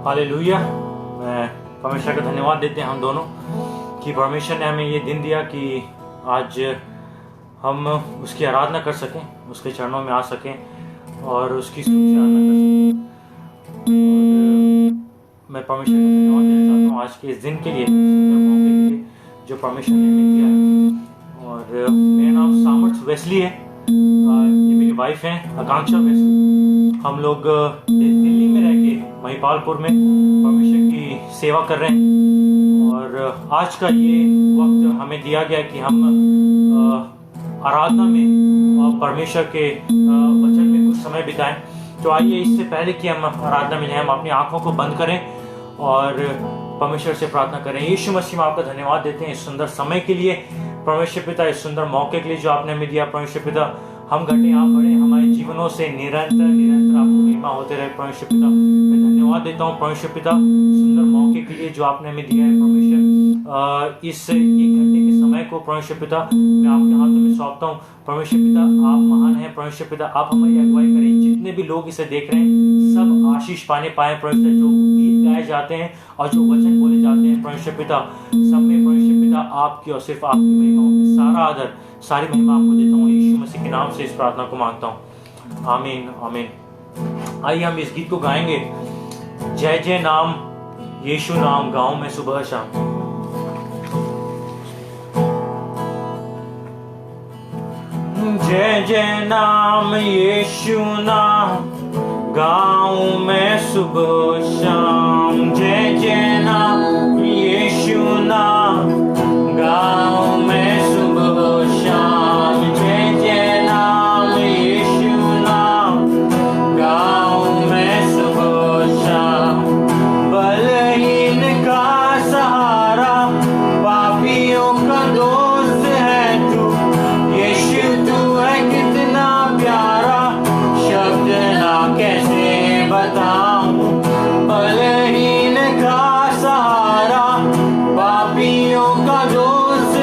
Hallelujah. मैं परमेश्वर का धन्यवाद देते हैं हम दोनों कि परमेश्वर ने हमें ये दिन दिया कि आज हम उसकी आराधना कर सकें, उसके चरणों में आ सकें और उसकी स्तुति आराधना कर सकें। और मैं परमेश्वर का धन्यवाद देना चाहता हूँ आज के इस दिन के लिए, सुंदर मौके के लिए जो परमेश्वर ने हमें दिया है। और मेरा नाम सामर्थ वेस्ली है, ये मेरी वाइफ है आकांक्षा वेस्ली। हम लोग दिल्ली में रह के महिपालपुर में परमेश्वर की सेवा कर रहे हैं। और आज का ये वक्त हमें दिया गया कि हम आराधना में और परमेश्वर के वचन में कुछ समय बिताएं। तो आइए, इससे पहले कि हम आराधना में जाएं, हम अपनी आंखों को बंद करें और परमेश्वर से प्रार्थना करें। यीशु मसीह में आपका धन्यवाद देते हैं इस सुंदर समय के लिए परमेश्वर पिता, इस सुंदर मौके के लिए जो आपने हमें दिया परमेश्वर पिता। हम घटे आप बढ़े, हमारे जीवनों से निरंतर आपको महिमा होते रहे परमेश्वर पिता। मैं धन्यवाद देता हूँ परमेश्वर पिता सुंदर मौके के लिए जो आपने हमें दिया है परमेश्वर। इस 1 घंटे के समय को परमेश्वर पिता मैं आपके हाथों में सौंपता हूँ परमेश्वर पिता। आप महान हैं परमेश्वर पिता, आप हमारी अगुवाई करें। जितने भी लोग इसे देख रहे हैं सब आशीष पाने पाए परमेश्वर। जो गीत गाए जाते हैं और जो वचन बोले जाते हैं परमेश्वर पिता, सब में परमेश्वर पिता आपकी और सिर्फ आपकी महिमा हो। सारा आदर सारी महिमा आपको देता हूँ, यीशु मसीह के नाम से इस प्रार्थना को मांगता हूँ, आमीन आमीन। आइए हम इस गीत को गाएंगे, जय जय नाम यीशु नाम गाऊं मैं सुबह शाम। जय जय नाम यीशु नाम गाऊं मैं सुबह शाम। जय जय नाम यीशु नाम गाऊं मैं सुबह शाम। जय जय नाम यीशु नाम गाऊं मैं सुबह शाम। बलहीन का सहारा, पापियों का दोस्त है तू। यीशु तू है कितना प्यारा, शब्द ना कैसे बताऊं। बलहीन का सहारा, पापियों का दोस्त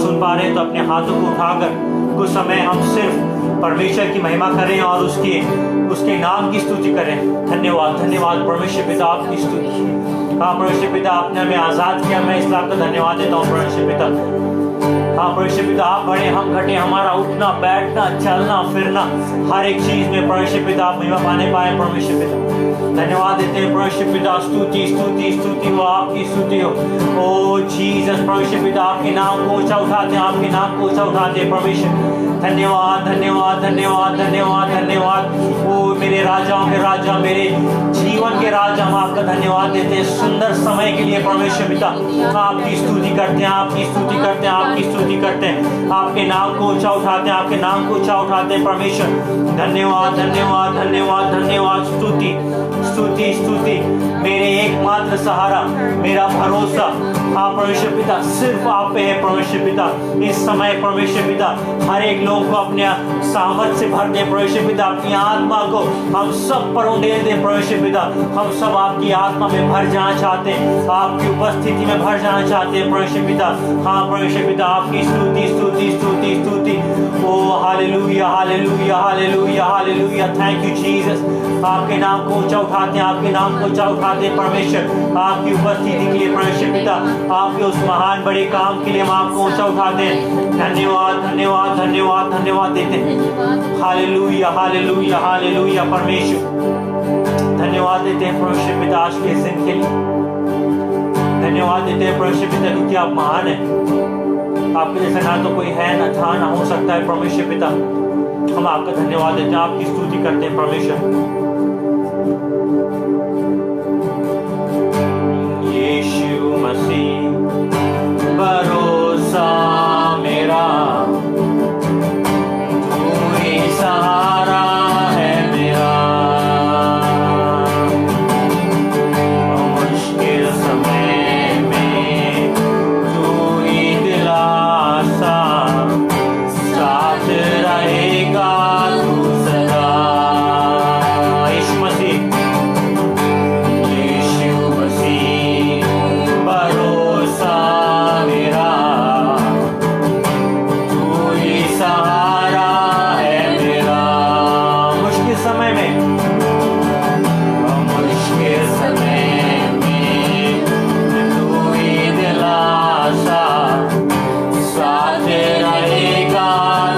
सुन पा रहे हैं तो अपने हाथों को उठाकर कुछ समय हम सिर्फ परमेश्वर की महिमा करें और उसके नाम की स्तुति करें। धन्यवाद धन्यवाद परमेश्वर पिता, आपकी स्तुति। हाँ परमेश्वर पिता, आपने हमें आज़ाद किया, मैं इस बात का धन्यवाद देता हूँ परमेश्वर पिता। हाँ परमेश्वर पिता, आप बढ़े हम घटे, हमारा उठना बैठना चलना फिरना हर एक चीज में परमेश्वर पिता आप महिमा पाने पाए परमेश्वर पिता। धन्यवाद देते हैं परमेश्वर पिता, स्तुति स्तुति स्तुति हो, आपकी स्तुति हो। ओ जीसस परमेश्वर पिता, आपके नाम को ऊंचा उठाते हैं, आपके नाम को ऊंचा उठाते हैं परमेश्वर। धन्यवाद धन्यवाद धन्यवाद धन्यवाद धन्यवाद। ओ मेरे राजाओं के राजा, मेरे जीवन के राजा, हम आपका धन्यवाद देते हैं सुंदर समय के लिए परमेश्वर पिता। आपकी स्तुति करते हैं, आपकी स्तुति करते हैं, आपकी स्तुति करते हैं, आपके नाम को ऊंचा उठाते हैं, आपके नाम को ऊंचा उठाते हैं परमेश्वर। धन्यवाद धन्यवाद धन्यवाद धन्यवाद। स्तुति स्तुति स्तुति, मेरे एकमात्र सहारा, मेरा भरोसा हाँ परमेश्वर पिता सिर्फ आप पे है परमेश्वर पिता। इस समय परमेश्वर पिता हर एक लोग को अपने सामर्थ से भर दे परमेश्वर पिता, अपनी आत्मा को हम सब पर उंडेल दे परमेश्वर पिता। हम सब आपकी आत्मा में भर जाना चाहते हैं, आपकी उपस्थिति में भर जाना चाहते हैं परमेश्वर पिता। हाँ परमेश्वर पिता, आपकी स्तुति स्तुति स्तुति स्तुति। ओ हालेलुया हालेलुया हालेलुया हालेलुया। Thank you Jesus. आपके नाम को ऊंचा उठाते हैं, आपके नाम को ऊंचा उठाते हैं परमेश्वर। आपकी उपस्थिति के लिए परमेश्वर पिता, आपके उस महान बड़े काम के लिए हम आपको ऊंचा उठाते हैं। धन्यवाद धन्यवाद धन्यवाद धन्यवाद देते हैं। हालेलुया हालेलुया हालेलुया परमेश्वर। धन्यवाद देते हैं परमेश्वर पिता आज के दिन के लिए। धन्यवाद देते हैं परमेश्वर पिता क्योंकि आप महान हैं। आपके जैसा ना तो कोई है, ना था, ना हो सकता है परमेश्वर पिता। हम आपका धन्यवाद देते हैं, आपकी स्तुति करते हैं परमेश्वर। यीशु मसीह भरोसा मेरा, तू ही सहारा है मेरा। मुश्किल समय में तू ही दिलासा, साथ रहेगा तू सदा। यीशु मसीह भरोसा मेरा, तू ही सहारा है मेरा। मुश्किल समय में, मुश्किल समय में तू ही दिलासा, साथ रहेगा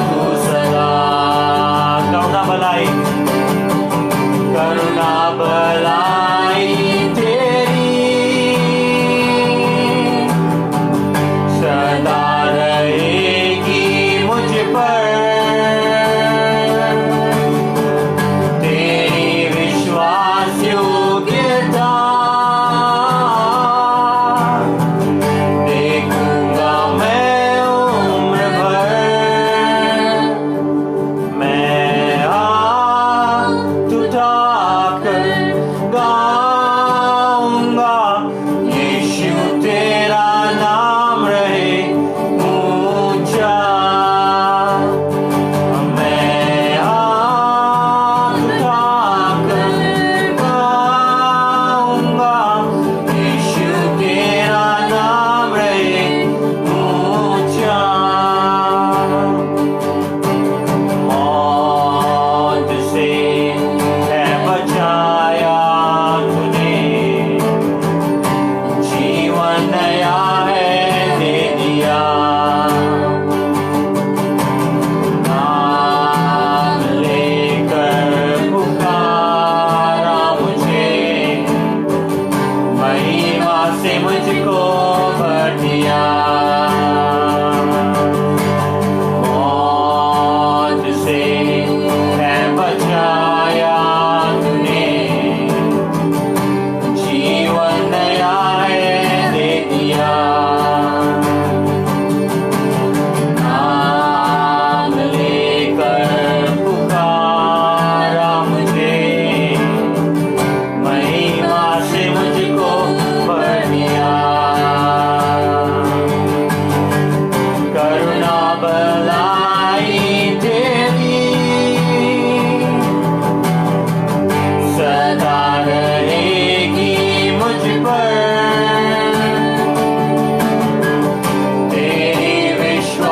तू सदा। करुणा भलाई, करुणा भलाई सदा रहेगी मुझ पर। तेरी विश्वास योग्यता देखूंगा मैं उम्र भर। मैं हाथ उठाकर गाऊंगा, यीशु तेरा नाम रहे ऊंचा। मैं हाथ उठाकर गाऊंगा, यीशु तेरा नाम रहे ऊंचा। मौत से है बचाया तूने, जीवन नया है दे दिया। नाम लेकर पुकारा मुझे, महिमा से मुझको भर दिया। मौत से है बचाया तूने, जीवन नया है दे दिया। नाम लेकर पुकारा मुझे, महिमा से मुझको भर दिया। करुणा भलाई तेरी सदा रहेगी मुझ पर। तेरी विश्वास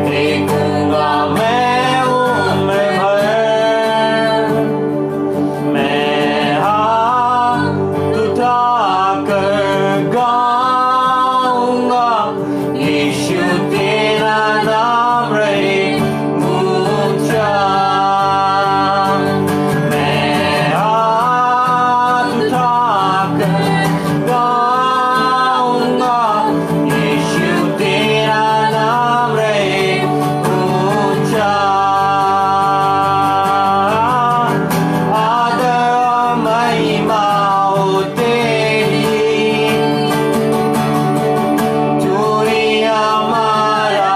देखूंगा मैं उम्र भर, मैं हाथ उठाकर गाऊंगा, यीशु तेरा नाम रहे ऊंचा। मैं हाथ उठाकर गाऊंगा, यीशु तेरा नाम रहे ऊंचा। आदर महिमा हो तेरी, तू ही हमारा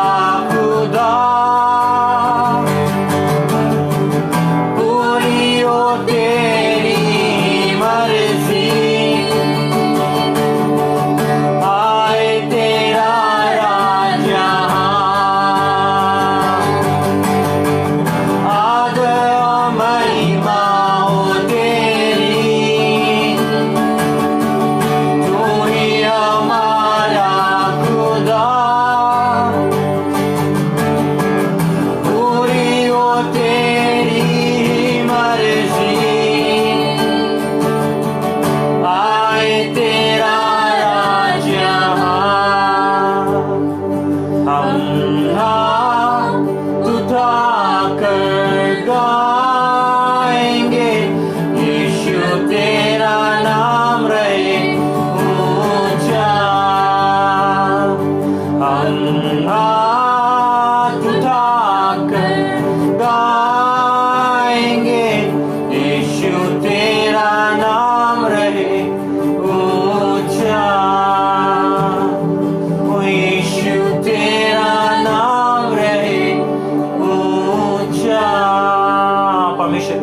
खुदा, पूरी हो तेरी मर्जी, आए तेरा राज यहाँ। आदर महिमा हो तेरी, तू ही हमारा खुदा, पूरी हो तेरी मर्जी, आए तेरा राज यहाँ। हम हाथ उठाकर गाएंगे, यीशु तेरा नाम रहे ऊंचा। हम हाथ उठाकर गाएंगे, यीशु तेरा नाम रहे ऊंचा। ओ यीशु तेरा नाम रहे ऊंचा। परमेश्वर,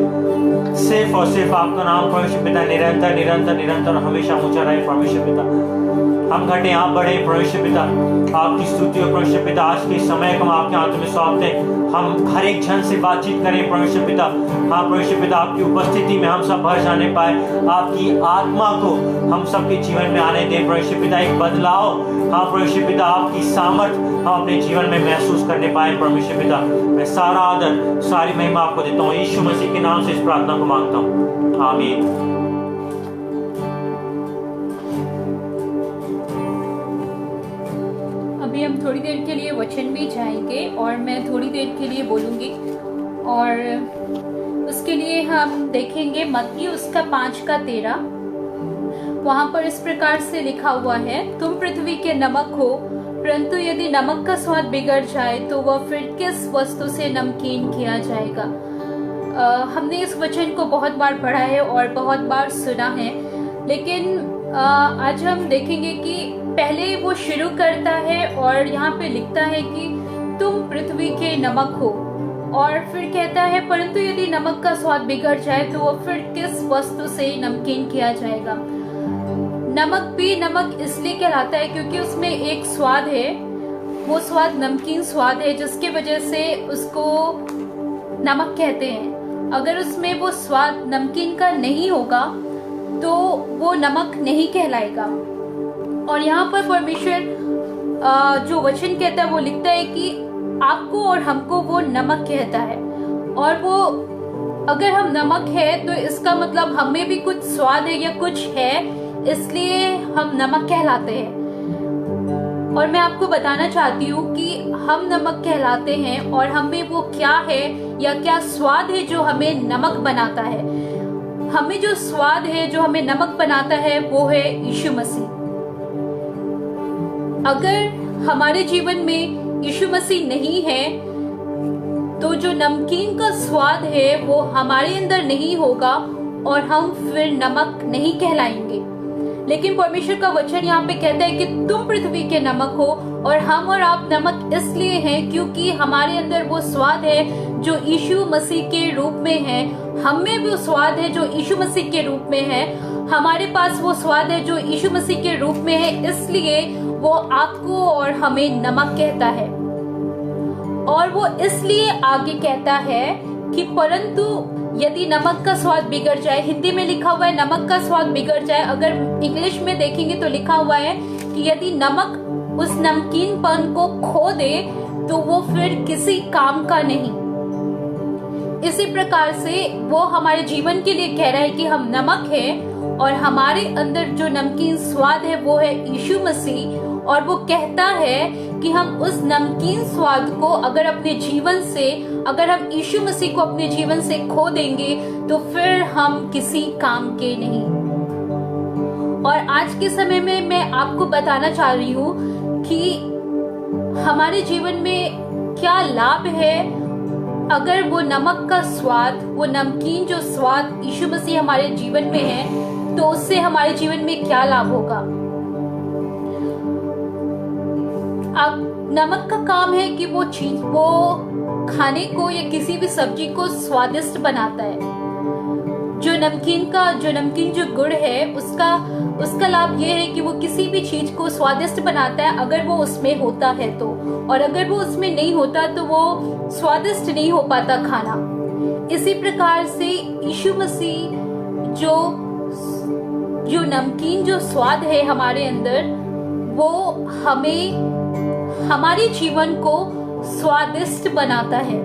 सिर्फ और सिर्फ आपका नाम परमेश्वर पिता निरंतर निरंतर निरंतर हमेशा ऊंचा रहे परमेश्वर पिता। हम घटे आप बढ़े परमेश्वर पिता, आपकी स्तुति और परमेश्वर पिता आज के समय को हम आपके हाथों में सौंपते हैं। हम हर एक जन से बातचीत करें परमेश्वर पिता। हाँ परमेश्वर पिता, आपकी उपस्थिति में हम सब भर जाने पाए, आपकी आत्मा को हम सबके जीवन में आने दें परमेश्वर पिता। एक बदलाव, हाँ परमेश्वर पिता, आपकी सामर्थ हम अपने जीवन में महसूस करने पाए परमेश्वर पिता। मैं सारा आदर सारी महिमा आपको देता हूँ, यीशु मसीह के नाम से इस प्रार्थना को मांगता हूँ, आमीन। अभी हम थोड़ी देर के लिए वचन में जाएंगे और मैं थोड़ी देर के लिए बोलूँगी, और उसके लिए हम देखेंगे मत्ती उसका 5:13। वहाँ पर इस प्रकार से लिखा हुआ है, तुम पृथ्वी के नमक हो, परंतु यदि नमक का स्वाद बिगड़ जाए तो वह फिर किस वस्तु से नमकीन किया जाएगा। हमने इस वचन को बहुत बार पढ़ा है और बहुत बार सुना है, लेकिन आज हम देखेंगे कि पहले वो शुरू करता है और यहाँ पे लिखता है कि तुम पृथ्वी के नमक हो, और फिर कहता है परंतु यदि नमक का स्वाद बिगड़ जाए तो वो फिर किस वस्तु से नमकीन किया जाएगा। नमक भी नमक इसलिए कहलाता है क्योंकि उसमें एक स्वाद है, वो स्वाद नमकीन स्वाद है, जिसकी वजह से उसको नमक कहते हैं। अगर उसमें वो स्वाद नमकीन का नहीं होगा तो वो नमक नहीं कहलाएगा। और यहाँ पर परमेश्वर जो वचन कहता है वो लिखता है कि आपको और हमको वो नमक कहता है, और वो अगर हम नमक है तो इसका मतलब हमें भी कुछ स्वाद है या कुछ है, इसलिए हम नमक कहलाते हैं। और मैं आपको बताना चाहती हूँ कि हम नमक कहलाते हैं और हमें वो क्या है या क्या स्वाद है जो हमें नमक बनाता है। हमें जो स्वाद है जो हमें नमक बनाता है वो है यीशु मसीह। अगर हमारे जीवन में यीशु मसीह नहीं है तो जो नमकीन का स्वाद है वो हमारे अंदर नहीं होगा और हम फिर नमक नहीं कहलाएंगे। लेकिन परमेश्वर का वचन यहाँ पे कहता है कि तुम पृथ्वी के नमक हो, और हम और आप नमक इसलिए हैं क्योंकि हमारे अंदर वो स्वाद है जो यीशु मसीह के रूप में है। हम में वो स्वाद है जो यीशु मसीह के रूप में है, हमारे पास वो स्वाद है जो यीशु मसीह के रूप में है, इसलिए वो आपको और हमें नमक कहता है। और वो इसलिए आगे कहता है कि परंतु यदि नमक का स्वाद बिगड़ जाए, हिंदी में लिखा हुआ है नमक का स्वाद बिगड़ जाए, अगर इंग्लिश में देखेंगे तो लिखा हुआ है कि यदि नमक उस नमकीनपन को खो दे तो वो फिर किसी काम का नहीं। इसी प्रकार से वो हमारे जीवन के लिए कह रहा है कि हम नमक है और हमारे अंदर जो नमकीन स्वाद है वो है यीशु मसीह। और वो कहता है कि हम उस नमकीन स्वाद को अगर अपने जीवन से, अगर हम यीशु मसीह को अपने जीवन से खो देंगे तो फिर हम किसी काम के नहीं। और आज के समय में मैं आपको बताना चाह रही हूँ कि हमारे जीवन में क्या लाभ है अगर वो नमक का स्वाद, वो नमकीन जो स्वाद यीशु मसीह हमारे जीवन में है, तो उससे हमारे जीवन में क्या लाभ होगा। अब नमक का काम है कि वो चीज, वो खाने को या किसी भी सब्जी को स्वादिष्ट बनाता है। जो नमकीन जो गुण है उसका लाभ ये है कि वो किसी भी चीज को स्वादिष्ट बनाता है अगर वो उसमें होता है तो, और अगर वो उसमें नहीं होता तो वो स्वादिष्ट नहीं हो पाता खाना। इसी प्रकार से यीशु मसीह जो नमकीन जो स्वाद है हमारे अंदर, वो हमारे जीवन को स्वादिष्ट बनाता है।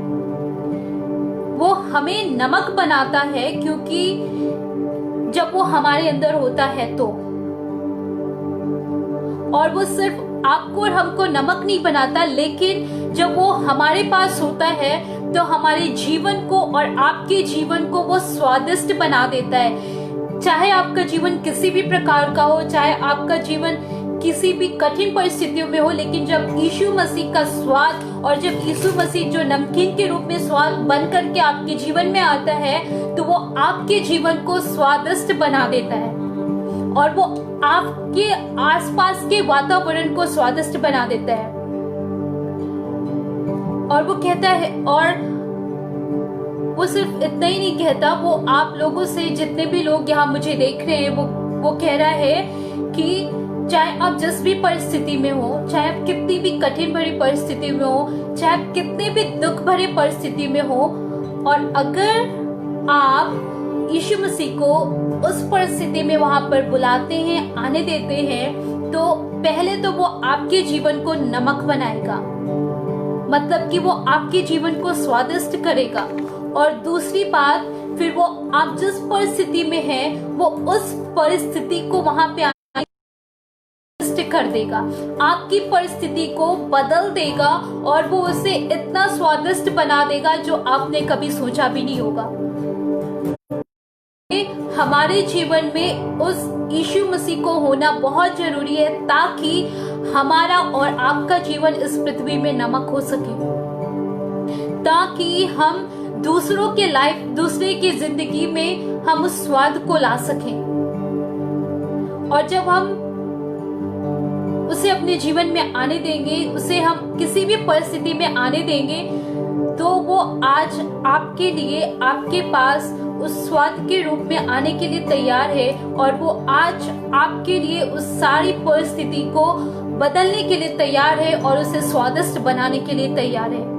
वो हमें नमक बनाता है क्योंकि जब वो हमारे अंदर होता है तो, और वो सिर्फ आपको और हमको नमक नहीं बनाता, लेकिन जब वो हमारे पास होता है तो हमारे जीवन को और आपके जीवन को वो स्वादिष्ट बना देता है। चाहे आपका जीवन किसी भी प्रकार का हो, चाहे आपका जीवन किसी भी कठिन परिस्थितियों में हो, लेकिन जब यीशु मसीह का स्वाद और जब यीशु मसीह जो नमकीन के रूप में स्वाद बन करके आपके जीवन में आता है तो वो आपके जीवन को स्वादिष्ट बना देता है और वो आपके आसपास के वातावरण को स्वादिष्ट बना देता है। और वो कहता है, और वो सिर्फ इतना ही नहीं कहता, वो आप लोगों से, जितने भी लोग यहाँ मुझे देख रहे हैं, वो कह रहा है कि चाहे आप जिस भी परिस्थिति में हो, चाहे आप कितनी भी कठिन भरी परिस्थिति में हो, चाहे आप कितने भी दुख भरे परिस्थिति में हो, और अगर आप यीशु मसीह को उस परिस्थिति में वहां पर बुलाते हैं, आने देते हैं, तो पहले तो वो आपके जीवन को नमक बनाएगा, मतलब कि वो आपके जीवन को स्वादिष्ट करेगा। और दूसरी बात, फिर वो आप जिस परिस्थिति में हैं, वो उस परिस्थिति को वहां पे कर देगा, आपकी परिस्थिति को बदल देगा और वो उसे इतना स्वादिष्ट बना देगा जो आपने कभी सोचा भी नहीं होगा। हमारे जीवन में उस यीशु मसीह को होना बहुत जरूरी है ताकि हमारा और आपका जीवन इस पृथ्वी में नमक हो सके, ताकि हम दूसरे की जिंदगी में हम उस स्वाद को ला सकें। और जब हम उसे अपने जीवन में आने देंगे, उसे हम किसी भी परिस्थिति में आने देंगे, तो वो आज आपके लिए, आपके पास उस स्वाद के रूप में आने के लिए तैयार है और वो आज आपके लिए उस सारी परिस्थिति को बदलने के लिए तैयार है और उसे स्वादिष्ट बनाने के लिए तैयार है।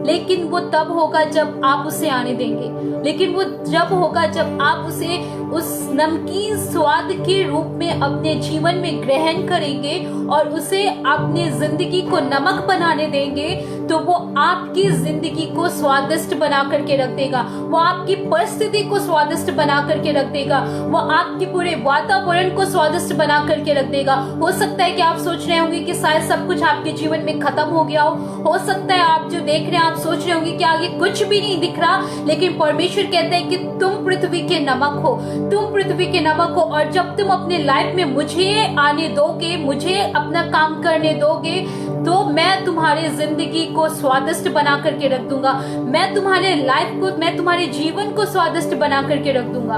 लेकिन वो तब होगा जब आप उसे आने देंगे, लेकिन वो जब होगा जब आप उसे उस नमकीन स्वाद के रूप में अपने जीवन में ग्रहण करेंगे और उसे अपने जिंदगी को नमक बनाने देंगे, तो वो आपकी जिंदगी को स्वादिष्ट बना करके रख देगा, वो आपकी परिस्थिति को स्वादिष्ट बना करके रख देगा, वो आपके पूरे वातावरण को स्वादिष्ट बना करके रख देगा। हो सकता है कि आप सोच रहे होंगे कि शायद सब कुछ आपके जीवन में खत्म हो गया हो सकता है आप जो देख रहे हैं, आप सोच रहे होंगे कि आगे कुछ भी नहीं दिख रहा, लेकिन परमेश्वर कहता है कि तुम पृथ्वी के नमक हो, तुम पृथ्वी के नमक हो, और जब तुम अपने लाइफ में मुझे आने दोगे, मुझे अपना काम करने दोगे, तो मैं तुम्हारे जिंदगी को स्वादिष्ट बना करके रख दूंगा, मैं तुम्हारे लाइफ को, मैं तुम्हारे जीवन को स्वादिष्ट बना करके रख दूंगा,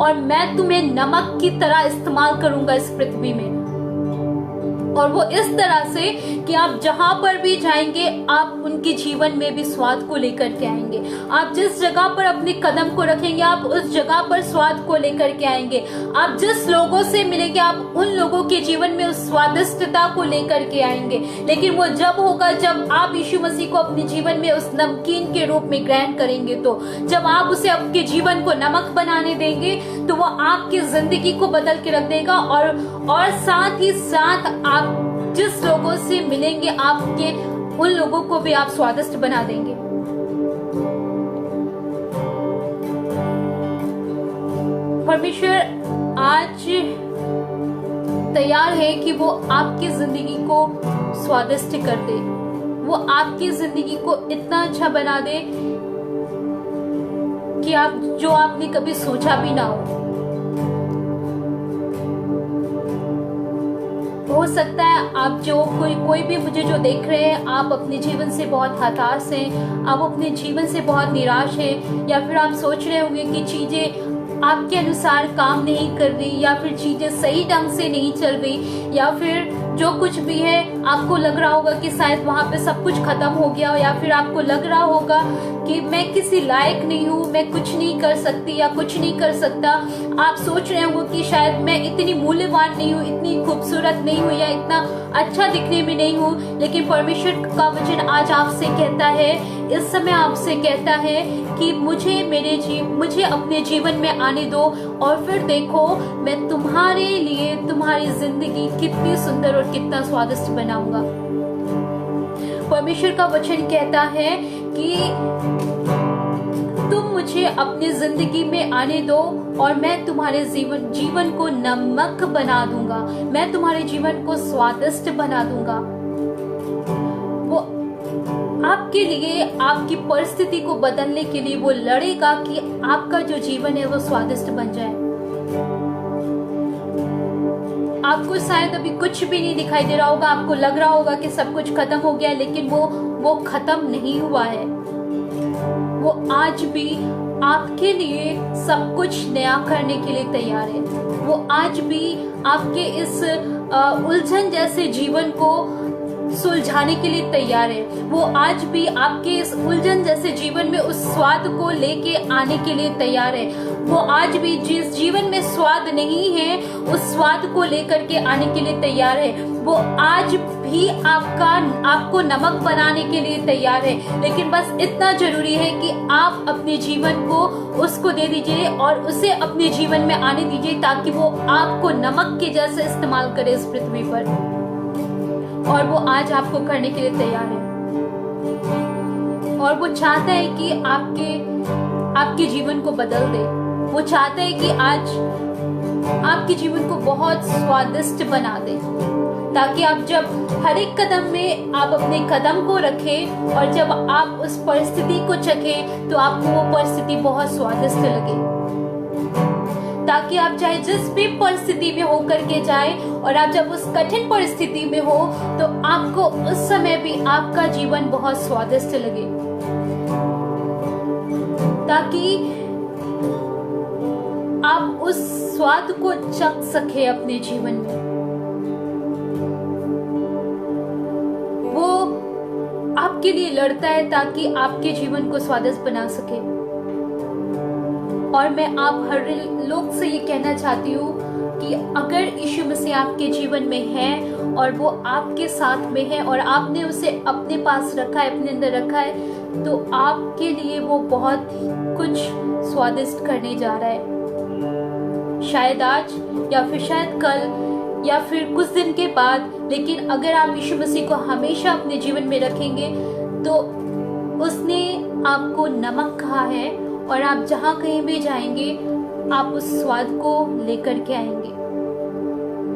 और मैं तुम्हें नमक की तरह इस्तेमाल करूंगा इस पृथ्वी में। और वो इस तरह से कि आप जहां पर भी जाएंगे, आप उनके जीवन में भी स्वाद को लेकर के आएंगे। आप जिस जगह पर अपने कदम को रखेंगे, आप उस जगह पर स्वाद को लेकर के आएंगे। आप जिस लोगों से मिलेंगे, आप उन लोगों के जीवन में उस स्वादिष्टता को लेकर के आएंगे। लेकिन वो जब होगा जब आप यीशु मसीह को अपने जीवन में उस नमकीन के रूप में ग्रहण करेंगे, तो जब आप उसे आपके जीवन को नमक बनाने देंगे, तो वो आपकी जिंदगी को बदल के रख देगा और और साथ ही साथ आप जिस लोगों से मिलेंगे आपके उन लोगों को भी आप स्वादिष्ट बना देंगे। परमेश्वर आज तैयार है कि वो आपकी जिंदगी को स्वादिष्ट कर दे, वो आपकी जिंदगी को इतना अच्छा बना दे कि आप जो आपने कभी सोचा भी ना हो सकता है आप जो कोई भी मुझे जो देख रहे हैं, आप अपने जीवन से बहुत हताश हैं, आप अपने जीवन से बहुत निराश हैं, या फिर आप सोच रहे होंगे कि चीजें आपके अनुसार काम नहीं कर रही, या फिर चीजें सही ढंग से नहीं चल रही, या फिर जो कुछ भी है आपको लग रहा होगा कि शायद वहां पे सब कुछ खत्म हो गया, या फिर आपको लग रहा होगा कि मैं किसी लायक नहीं हूँ, मैं कुछ नहीं कर सकती या कुछ नहीं कर सकता। आप सोच रहे होंगे कि शायद मैं इतनी मूल्यवान नहीं हूँ, इतनी खूबसूरत नहीं हूँ, या इतना अच्छा दिखने में नहीं हूँ। लेकिन परमेश्वर का वचन आज आपसे कहता है, इस समय आपसे कहता है कि मुझे अपने जीवन में आने दो, और फिर देखो मैं तुम्हारे लिए तुम्हारी जिंदगी कितनी सुंदर और कितना स्वादिष्ट बनाऊंगा। परमेश्वर का वचन कहता है कि तुम मुझे अपनी जिंदगी में आने दो और मैं तुम्हारे जीवन को नमक बना दूंगा, मैं तुम्हारे जीवन को स्वादिष्ट बना दूंगा। वो आपके लिए, आपकी परिस्थिति को बदलने के लिए वो लड़ेगा कि आपका जो जीवन है वो स्वादिष्ट बन जाए। आपको शायद अभी कुछ भी नहीं दिखाई दे रहा होगा, आपको लग रहा होगा कि सब कुछ खत्म हो गया, लेकिन वो खत्म नहीं हुआ है। वो आज भी आपके लिए सब कुछ नया करने के लिए तैयार है। वो आज भी आपके इस उलझन जैसे जीवन को सुलझाने के लिए तैयार है। वो आज भी आपके इस उलझन जैसे जीवन में उस स्वाद को लेके आने के लिए तैयार है। वो आज भी जिस जीवन में स्वाद नहीं है उस स्वाद को लेकर के आने के लिए तैयार है। वो आज भी आपको नमक बनाने के लिए तैयार है। लेकिन बस इतना जरूरी है कि आप अपने जीवन को उसको दे दीजिए और उसे अपने जीवन में आने दीजिए, ताकि वो आपको नमक के जैसे इस्तेमाल करे इस पृथ्वी पर। और वो आज आपको करने के लिए तैयार है, और वो चाहता है कि आपके जीवन को बदल दे। वो चाहता है कि आज आपके जीवन को बहुत स्वादिष्ट बना दे, ताकि आप जब हर एक कदम में आप अपने कदम को रखें और जब आप उस परिस्थिति को चखें तो आपको वो परिस्थिति बहुत स्वादिष्ट लगे। ताकि आप चाहे जिस भी परिस्थिति में होकर के जाए, और आप जब उस कठिन परिस्थिति में हो तो आपको उस समय भी आपका जीवन बहुत स्वादिष्ट लगे, ताकि आप उस स्वाद को चख सके अपने जीवन में। वो आपके लिए लड़ता है ताकि आपके जीवन को स्वादिष्ट बना सके। और मैं आप हर लोग से ये कहना चाहती हूँ कि अगर यीशु मसीह आपके जीवन में है और वो आपके साथ में है और आपने उसे अपने पास रखा है, अपने अंदर रखा है, तो आपके लिए वो बहुत कुछ स्वादिष्ट करने जा रहा है। शायद आज या फिर शायद कल या फिर कुछ दिन के बाद, लेकिन अगर आप यीशु मसीह को हमेशा अपने जीवन में रखेंगे तो उसने आपको नमक कहा है, और आप जहाँ कहीं भी जाएंगे आप उस स्वाद को लेकर के आएंगे।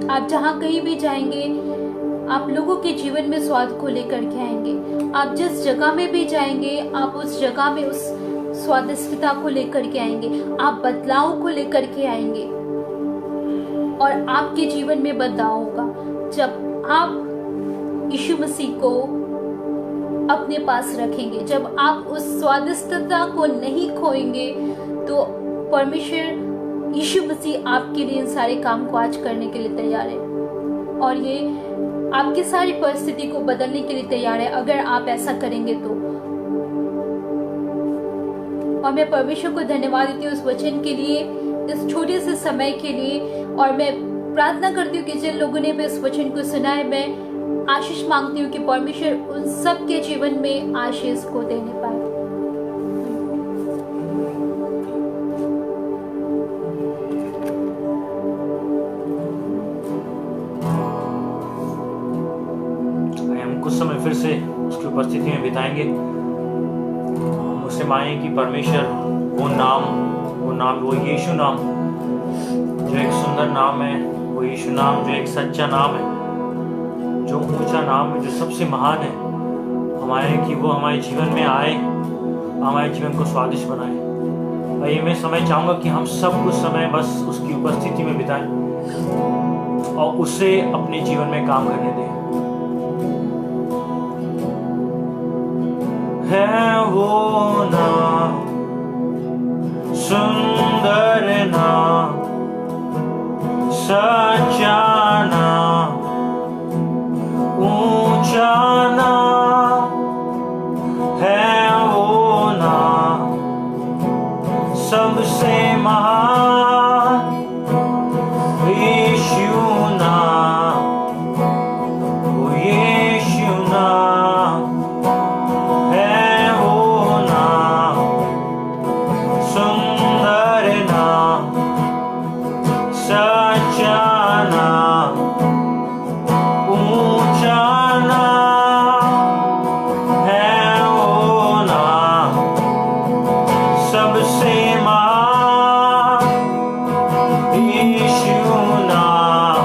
आप जहाँ कहीं भी जाएंगे आप लोगों के जीवन में स्वाद को लेकर के आएंगे। आप जिस जगह में भी जाएंगे आप उस जगह में उस स्वादिष्टता को लेकर के आएंगे, आप बदलाव को लेकर के आएंगे, और आपके जीवन में बदलाव होगा जब आप यीशु मसीह को अपने पास रखेंगे। जब आप उस स्वादिष्टता को नहीं खोएंगे तो परमेश्वर यीशु मसीह आपके लिए इन सारे काम को आज करने के लिए तैयार है, और ये आपकी सारी परिस्थिति को बदलने के लिए तैयार है अगर आप ऐसा करेंगे तो। और मैं परमेश्वर को धन्यवाद देती हूँ उस वचन के लिए, इस छोटे से समय के लिए, और मैं प्रार्थना करती हूँ कि जिन लोगों ने भी इस वचन को सुना है, मैं आशीष मांगती हूँ कि परमेश्वर उन सब के जीवन में आशीष को देने पाए। हम कुछ समय फिर से उसकी उपस्थिति में बिताएंगे। हम उससे मांगे कि परमेश्वर वो यीशु नाम जो एक सुंदर नाम है, वो यीशु नाम जो एक सच्चा नाम है, जो ऊंचा नाम है, जो सबसे महान है, कि वो हमारे जीवन में आए, हमारे जीवन को स्वादिष्ट बनाए। और ये मैं समय चाहूँगा कि हम सब कुछ समय बस उसकी उपस्थिति में बिताएं और उसे अपने जीवन में काम करने दें। है वो नाम, सुंदर नाम, सच्चा नाम, ऊंचा नाम, है वो नाम, सबसे महान यीशु नाम, वो यीशु नाम, है वो नाम, सुंदर नाम, सच्चा नाम, ऊंचा नाम, है वो नाम, सबसे महान यीशु नाम,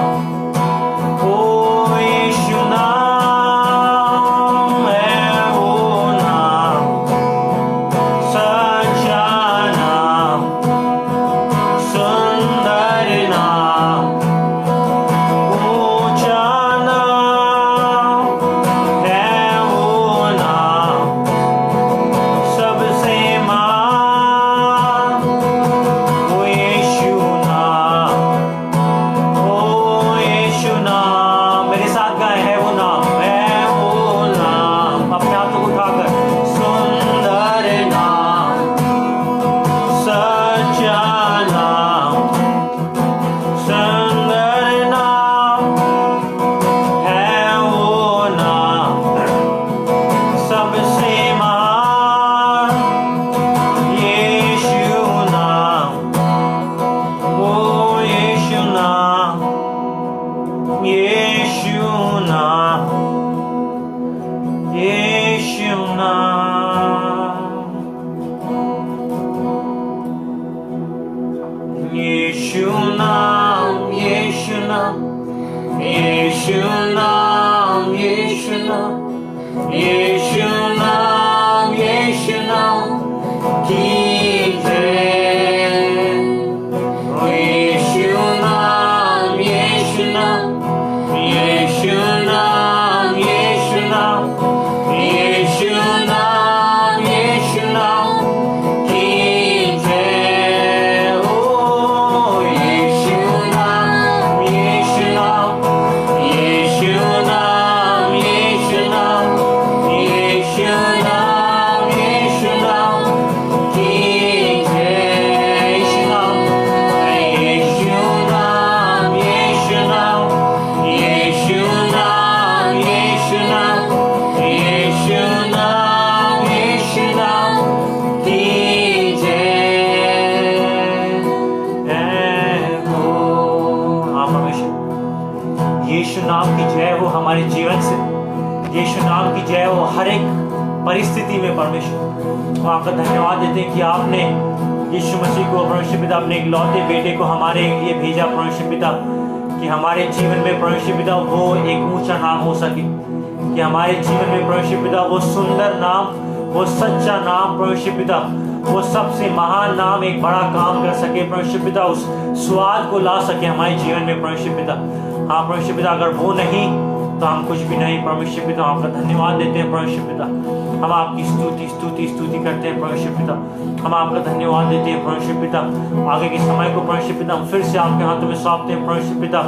ओ यीशु नाम, है वो नाम, सच्चा नाम, सुंदर नाम, ऊंचा नाम, है वो नाम, सबसे महान वो यीशु नाम, ओ यीशु नाम। मेरे साथ गाएं, है वो नाम, है वो नाम, अपने हाथों को उठाकर, सुंदर नाम, सच्चा नाम, सुंदर नाम, है वो नाम, सबसे महान यीशु नाम, ओ यीशु नाम, यीशु नाम, यीशु नाम, यीशु नाम, यीशु नाम, यीशु नाम, यीशु नाम, यीशु नाम, यीशु नाम की जय। ओ यीशु नाम, यीशु नाम, यीशु नाम, यीशु नाम, यीशु नाम, यीशु नाम की जय। ओ यीशु नाम, यीशु नाम, यीशु नाम, यीशु नाम, यीशु नाम, यीशु नाम की जय। यीशु नाम, यीशु नाम, यीशु नाम, यीशु नाम, यीशु नाम, यीशु नाम, यीशु नाम की जय। हाँ परमेश्वर, यीशु नाम की जय हो हमारे जीवन से, यीशु नाम की जय हो हर एक परिस्थिति में। परमेश्वर हम आपका धन्यवाद देते हैं कि आपने यीशु मसीह को परमेश्वर पिता अपने इकलौते बेटे को हमारे लिए भेजा परमेश्वर पिता, कि हमारे जीवन में परमेश्वर पिता वो एक ऊंचा नाम हो सके, कि हमारे जीवन में परमेश्वर पिता वो सुंदर नाम, वो सच्चा नाम परमेश्वर पिता, वो सबसे महान नाम एक बड़ा काम कर सके परमेश्वर पिता, उस स्वाद को ला सके हमारे जीवन में परमेश्वर पिता। हाँ परमेश्वर पिता, अगर वो नहीं तो हम कुछ भी नहीं परमेश्वर पिता। आपका धन्यवाद देते हैं परमेश्वर पिता, हम आपकी स्तुति करते हैं परमेश्वर पिता, हम आपका धन्यवाद देते हैं परमेश्वर पिता। आगे के समय को परमेश्वर पिता हम फिर से आपके हाथों में सौंपते हैं परमेश्वर पिता।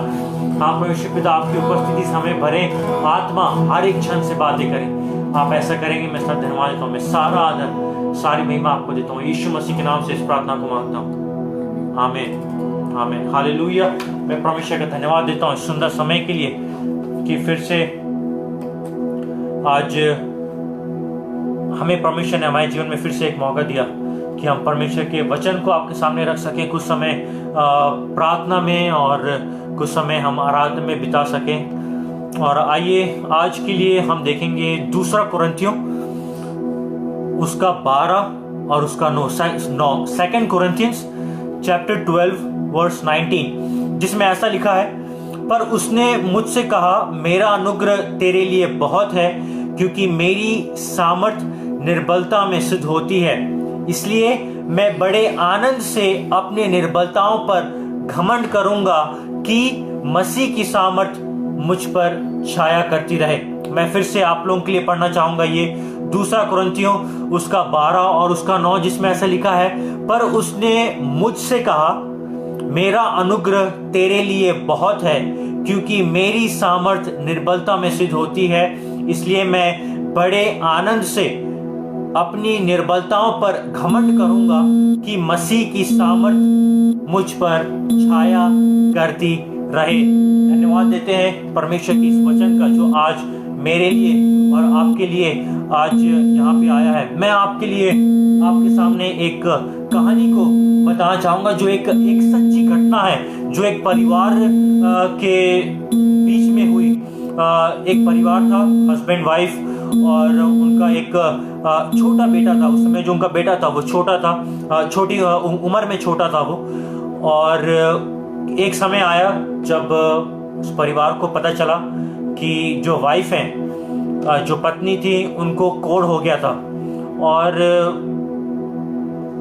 हाँ परमेश्वर पिता, आपकी उपस्थिति से हमें भरे आत्मा हर एक क्षण से बातें करें। आप ऐसा करेंगे, मैं सर धन्यवाद देता हूँ, मैं सारा आदर सारी महिमा आपको देता हूँ। यीशु मसीह के नाम से इस प्रार्थना को मांगता हूँ, आमीन आमीन हालेलुया। मैं परमेश्वर का धन्यवाद देता हूँ इस सुंदर समय के लिए कि फिर से आज हमें परमेश्वर ने हमारे जीवन में फिर से एक मौका दिया कि हम परमेश्वर के वचन को आपके सामने रख सकें, कुछ समय प्रार्थना में और कुछ समय हम आराधना में बिता सकें। और आइए आज के लिए हम देखेंगे दूसरा कुरिन्थियों उसका 12 और उसका 9 2 कोरिन्थियंस चैप्टर 12 वर्स 19, जिसमें ऐसा लिखा है, पर उसने मुझसे कहा, मेरा अनुग्रह तेरे लिए बहुत है, क्योंकि मेरी सामर्थ निर्बलता में सिद्ध होती है। इसलिए मैं बड़े आनंद से अपने निर्बलताओं पर घमंड करूंगा कि मसीह की सामर्थ मुझ पर छाया करती रहे। मैं फिर से आप लोगों के लिए पढ़ना चाहूंगा ये 2 कोरिन्थियों उसका 12 और उसका 9, जिसमें ऐसा लिखा है, पर उसने मुझसे कहा, मेरा अनुग्रह तेरे लिए बहुत है, क्योंकि मेरी सामर्थ निर्बलता में सिद्ध होती है। इसलिए मैं बड़े आनंद से अपनी निर्बलताओं पर घमंड करूंगा कि मसीह की सामर्थ मुझ पर छाया करती रहे। धन्यवाद देते हैं परमेश्वर की इस वचन का, जो आज मेरे लिए और आपके लिए आज यहाँ पे आया है। मैं आपके लिए आपके सामने एक कहानी को बताना चाहूंगा, जो एक सच्ची घटना है, जो एक परिवार के बीच में हुई। एक परिवार था, हस्बैंड वाइफ, और उनका एक छोटा बेटा था। उस समय जो उनका बेटा था वो छोटा था, छोटी उम्र में छोटा था वो। और एक समय आया जब उस परिवार को पता चला कि जो वाइफ है, जो पत्नी थी, उनको कोढ़ हो गया था। और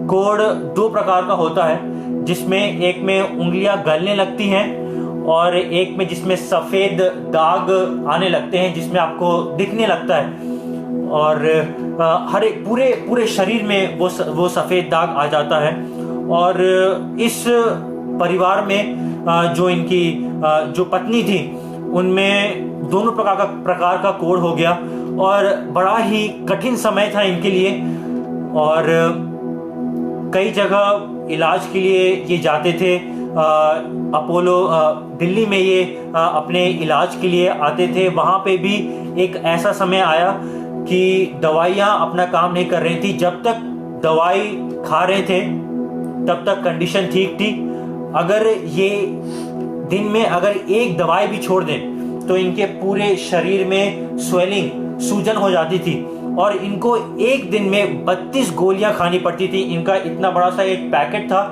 कोढ़ 2 प्रकार का होता है, जिसमें एक में उंगलियां गलने लगती हैं और एक में जिसमें सफेद दाग आने लगते हैं, जिसमें आपको दिखने लगता है। और हर एक पूरे शरीर में वो सफेद दाग आ जाता है। और इस परिवार में जो इनकी जो पत्नी थी, उनमें दोनों प्रकार का कोढ़ हो गया और बड़ा ही कठिन समय था इनके लिए। और कई जगह इलाज के लिए ये जाते थे। अपोलो दिल्ली में ये अपने इलाज के लिए आते थे। वहाँ पे भी एक ऐसा समय आया कि दवाइयाँ अपना काम नहीं कर रही थी। जब तक दवाई खा रहे थे तब तक कंडीशन ठीक थी। अगर ये दिन में अगर एक दवाई भी छोड़ दें तो इनके पूरे शरीर में स्वेलिंग, सूजन हो जाती थी। और इनको एक दिन में 32 गोलियां खानी पड़ती थी। इनका इतना बड़ा सा एक पैकेट था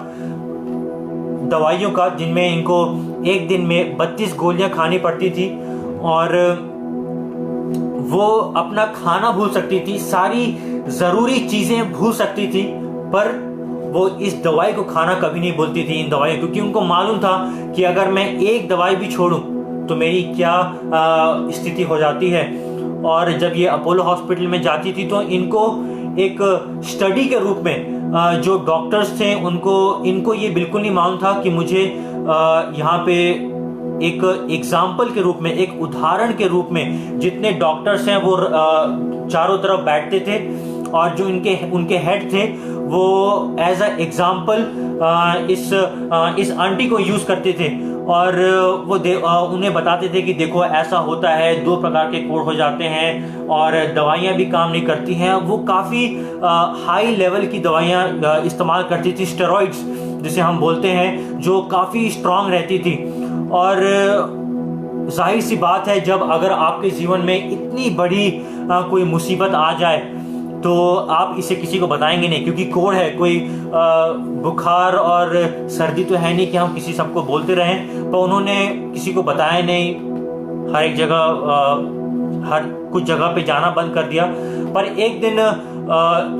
दवाइयों का, जिनमें इनको एक दिन में 32 गोलियां खानी पड़ती थी। और वो अपना खाना भूल सकती थी, सारी जरूरी चीजें भूल सकती थी, पर वो इस दवाई को खाना कभी नहीं भूलती थी, इन दवाई, क्योंकि उनको मालूम था कि अगर मैं एक दवाई भी छोड़ूं तो मेरी क्या स्थिति हो जाती है। और जब ये अपोलो हॉस्पिटल में जाती थी तो इनको एक स्टडी के रूप में जो डॉक्टर्स थे इनको ये बिल्कुल नहीं मालूम था कि मुझे यहाँ पे एक एग्जाम्पल के रूप में, एक उदाहरण के रूप में जितने डॉक्टर्स हैं वो चारों तरफ बैठते थे और जो उनके हेड थे वो एज अ एग्जाम्पल इस आंटी को यूज करते थे। और वो उन्हें बताते थे कि देखो ऐसा होता है, 2 प्रकार के कोढ़ हो जाते हैं और दवाइयाँ भी काम नहीं करती हैं। वो काफ़ी हाई लेवल की दवाइयाँ इस्तेमाल करती थी, स्टेरॉइड्स जिसे हम बोलते हैं, जो काफ़ी स्ट्रांग रहती थी। और जाहिर सी बात है, जब अगर आपके जीवन में इतनी बड़ी कोई मुसीबत आ जाए तो आप इसे किसी को बताएंगे नहीं, क्योंकि कोढ़ है, कोई बुखार और सर्दी तो है नहीं कि हम किसी सबको बोलते रहें। पर उन्होंने किसी को बताया नहीं, हर एक जगह हर कुछ जगह पे जाना बंद कर दिया। पर एक दिन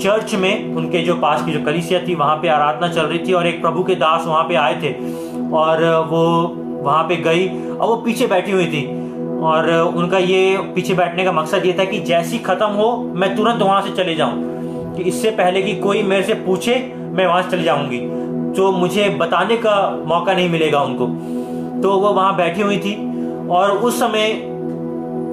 चर्च में उनके जो पास की जो कलीसिया थी वहाँ पे आराधना चल रही थी और एक प्रभु के दास वहाँ पे आए थे और वो वहाँ पे गई और वो पीछे बैठी हुई थी। और उनका ये पीछे बैठने का मकसद ये था कि जैसी खत्म हो मैं तुरंत वहां से चले जाऊं, कि इससे पहले कि कोई मेरे से पूछे मैं वहां से चले जाऊंगी, तो मुझे बताने का मौका नहीं मिलेगा उनको। तो वो वहां बैठी हुई थी और उस समय